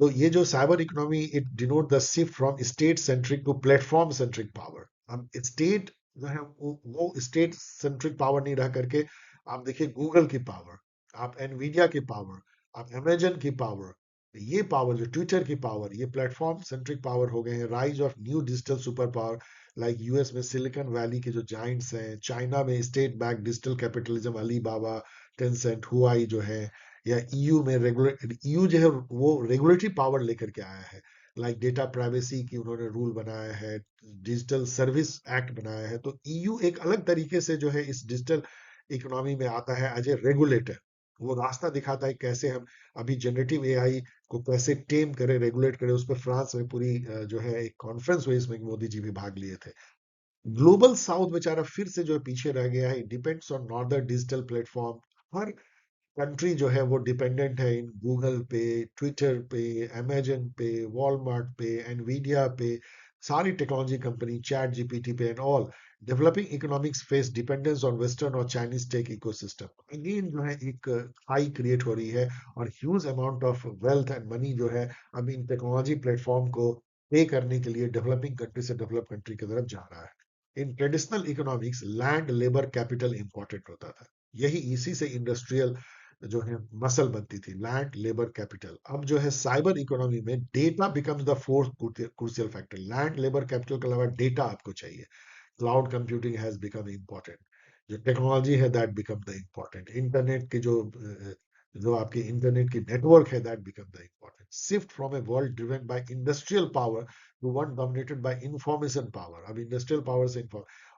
तो ये जो cyber economy, it denote the shift from state centric to platform centric power. हम स्टेट जो है वो स्टेट सेंट्रिक पावर नहीं रह करके, आप देखिए गूगल की पावर, आप एनवीडिया की पावर, आप अमेजन की पावर, ये पावर जो ट्विटर की पावर, ये प्लेटफॉर्म सेंट्रिक पावर हो गए हैं। Rise of new digital super power, like US में सिलिकॉन वैली के जो जाइंट्स हैं, चाइना में state bank digital capitalism, Alibaba, Tencent, Huawei जो है, या ईयू में रेगुलेट, ईयू जो है वो रेगुलेटरी पावर लेकर के आया है, लाइक डेटा प्राइवेसी की उन्होंने रूल बनाया है, डिजिटल सर्विस एक्ट बनाया है। तो ईयू एक अलग तरीके से जो है इस डिजिटल इकोनॉमी में आता है एज ए रेगुलेटर। वो रास्ता दिखाता है कैसे हम अभी जनरेटिव एआई को कैसे टेम करें, रेगुलेट करें। उस पर फ्रांस में पूरी जो है एक कॉन्फ्रेंस हुई, इसमें मोदी जी भी भाग लिए थे। ग्लोबल साउथ बेचारा फिर से जो है पीछे रह गया है, depends on northern digital platform. Her country जो है वो डिपेंडेंट है इन गूगल पे, ट्विटर पे, अमेजन पे, वॉलमार्ट पे, एनवीडिया पे, सारी टेक्नोलॉजी कंपनी, चैट जीपीटी पे and all. Developing economics face dependence on western और चाइनीज टेक इकोसिस्टम। अगेन जो है एक हाई क्रिएट हो रही है, और huge amount of wealth and money जो है अब इन टेक्नोलॉजी प्लेटफॉर्म को पे करने के लिए डेवलपिंग कंट्री से डेवलप कंट्री की तरफ जा रहा है। In traditional economics land, labour, capital important होता था। यही इसी से इंडस्ट्रियल जो है मसल बनती थी, लैंड, लेबर, कैपिटल। अब जो है साइबर इकोनॉमी में data becomes the fourth crucial factor. Land, labour, capital के अलावा डेटा आपको चाहिए। Cloud computing has become important. जो टेक्नोलॉजी है that become the important. Internet की जो आपकी इंटरनेट की नेटवर्क है that become the important. Shift from a world driven by industrial power to one dominated by information power. अब industrial power से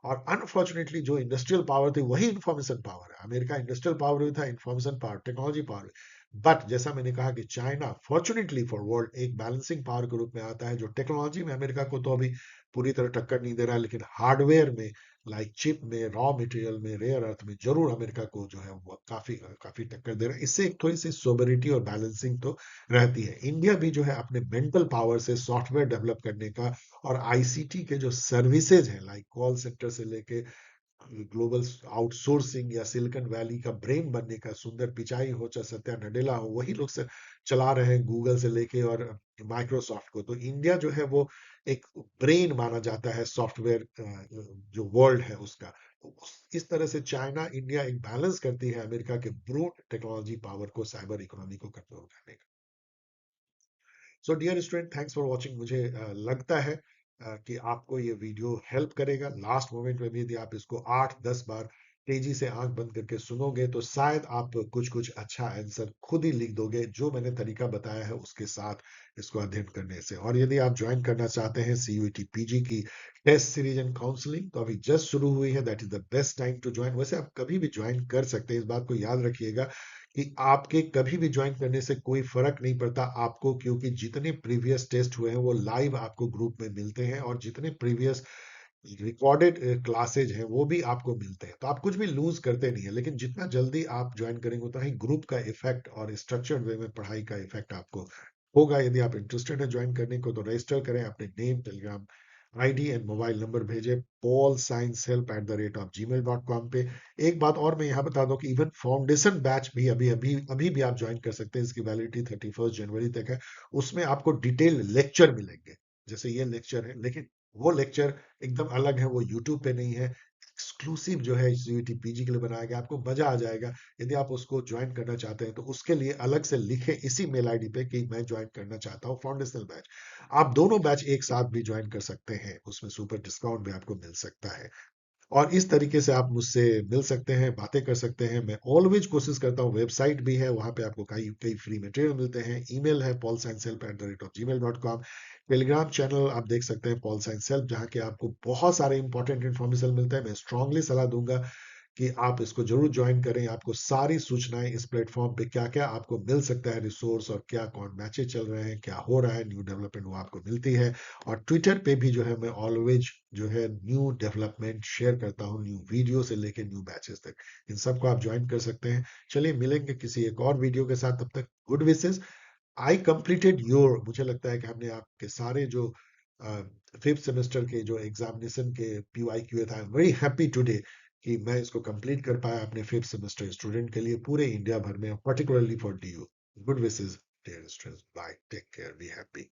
और अनफॉर्चुनेटली जो इंडस्ट्रियल पावर थी वही इंफॉर्मेशन पावर है। अमेरिका इंडस्ट्रियल पावर भी था, information power, technology power. But जैसा मैंने कहा कि चाइना फॉर्चुनेटली फॉर वर्ल्ड एक बैलेंसिंग पावर के रूप में आता है, जो टेक्नोलॉजी में अमेरिका को तो अभी पूरी तरह टक्कर नहीं दे रहा है, लेकिन हार्डवेयर में, लाइक चिप में, रॉ मटेरियल में, रेयर अर्थ में जरूर अमेरिका को जो है वो काफी काफी टक्कर दे रहा है। इससे एक थोड़ी सी सोबरिटी और बैलेंसिंग तो रहती है। इंडिया भी जो है अपने मेंटल पावर से सॉफ्टवेयर डेवलप करने का, और आईसीटी के जो सर्विसेज हैं, लाइक कॉल सेंटर से लेके ग्लोबल आउटसोर्सिंग या सिलिकॉन वैली का ब्रेन बनने का, सुंदर पिचाई हो चाहे सत्या नडेला हो, वही लोग से चला रहे हैं, गूगल से लेके और माइक्रोसॉफ्ट को। तो इंडिया जो है वो एक ब्रेन माना जाता है सॉफ्टवेयर जो वर्ल्ड है उसका। तो इस तरह से चाइना इंडिया एक बैलेंस करती है अमेरिका के ब्रूट टेक्नोलॉजी पावर को, साइबर इकोनॉमी को कंट्रोल करने का। So dear student, thanks for watching. मुझे लगता है कि आपको ये वीडियो हेल्प करेगा। लास्ट मोमेंट में भी यदि आप इसको 8-10 बार तेजी से आंख बंद करके सुनोगे तो शायद आप कुछ कुछ अच्छा आंसर खुद ही लिख दोगे, जो मैंने तरीका बताया है उसके साथ इसको अध्ययन करने से। और यदि आप ज्वाइन करना चाहते हैं सीयूईटी पीजी की टेस्ट सीरीज एंड काउंसलिंग, तो अभी जस्ट शुरू हुई है, that is the best time to join. वैसे आप कभी भी ज्वाइन कर सकते हैं, इस बात को याद रखिएगा कि आपके कभी भी ज्वाइन करने से कोई फर्क नहीं पड़ता आपको, क्योंकि जितने प्रीवियस टेस्ट हुए हैं वो लाइव आपको ग्रुप में मिलते हैं, और जितने प्रीवियस रिकॉर्डेड क्लासेज हैं वो भी आपको मिलते हैं। तो आप कुछ भी लूज करते नहीं है, लेकिन जितना जल्दी आप ज्वाइन करेंगे उतना ही ग्रुप का इफेक्ट और स्ट्रक्चर्ड वे में पढ़ाई का इफेक्ट आपको होगा। यदि आप इंटरेस्टेड है ज्वाइन करने को, तो रजिस्टर करें, अपने name, Telegram ID and mobile number भेजें paulsciencehelp@gmail.com पे। एक बात और मैं यहाँ बता दूं कि इवन फाउंडेशन बैच भी अभी अभी अभी भी आप ज्वाइन कर सकते हैं। इसकी वैलिडिटी 31 जनवरी तक है। उसमें आपको डिटेल लेक्चर मिलेंगे, जैसे ये लेक्चर है, लेकिन वो लेक्चर एकदम अलग है, वो यूट्यूब पे नहीं है, एक्सक्लूसिव जो है सीयूईटी पीजी के लिए बनाया गया, आपको मजा आ जाएगा। यदि आप उसको ज्वाइन करना चाहते हैं तो उसके लिए अलग से लिखे इसी मेल आईडी पे कि मैं ज्वाइन करना चाहता हूँ फाउंडेशनल बैच। आप दोनों बैच एक साथ भी ज्वाइन कर सकते हैं, उसमें सुपर डिस्काउंट भी आपको मिल सकता है। और इस तरीके से आप मुझसे मिल सकते हैं, बातें कर सकते हैं। मैं ऑलवेज कोशिश करता हूँ, वेबसाइट भी है, वहां पे आपको कई कई फ्री मटेरियल मिलते हैं। ईमेल है paulsciencehelp@gmail.com। टेलीग्राम चैनल आप देख सकते हैं पॉल साइंस हेल्प, जहाँ के आपको बहुत सारे इंपॉर्टेंट इन्फॉर्मेशन मिलता है। मैं स्ट्रांगली सलाह दूंगा कि आप इसको जरूर ज्वाइन करें। आपको सारी सूचनाएं इस प्लेटफॉर्म पे क्या क्या आपको मिल सकता है रिसोर्स, और क्या कौन मैचेस चल रहे हैं, क्या हो रहा है, न्यू डेवलपमेंट, वो आपको मिलती है। और ट्विटर पे भी जो है मैं ऑलवेज जो है न्यू डेवलपमेंट शेयर करता हूँ, न्यू वीडियो से लेके न्यू बैचेस तक। इन सबको आप ज्वाइन कर सकते हैं। चलिए मिलेंगे किसी एक और वीडियो के साथ, तब तक good wishes. I completed your, मुझे लगता है कि हमने आपके सारे जो फिफ्थ सेमेस्टर के जो एग्जामिनेशन के PYQ था, I am very happy today कि मैं इसको कंप्लीट कर पाया अपने फिफ्थ सेमेस्टर स्टूडेंट के लिए पूरे इंडिया भर में, particularly for DU। Good wishes dear students, bye, take care, be happy.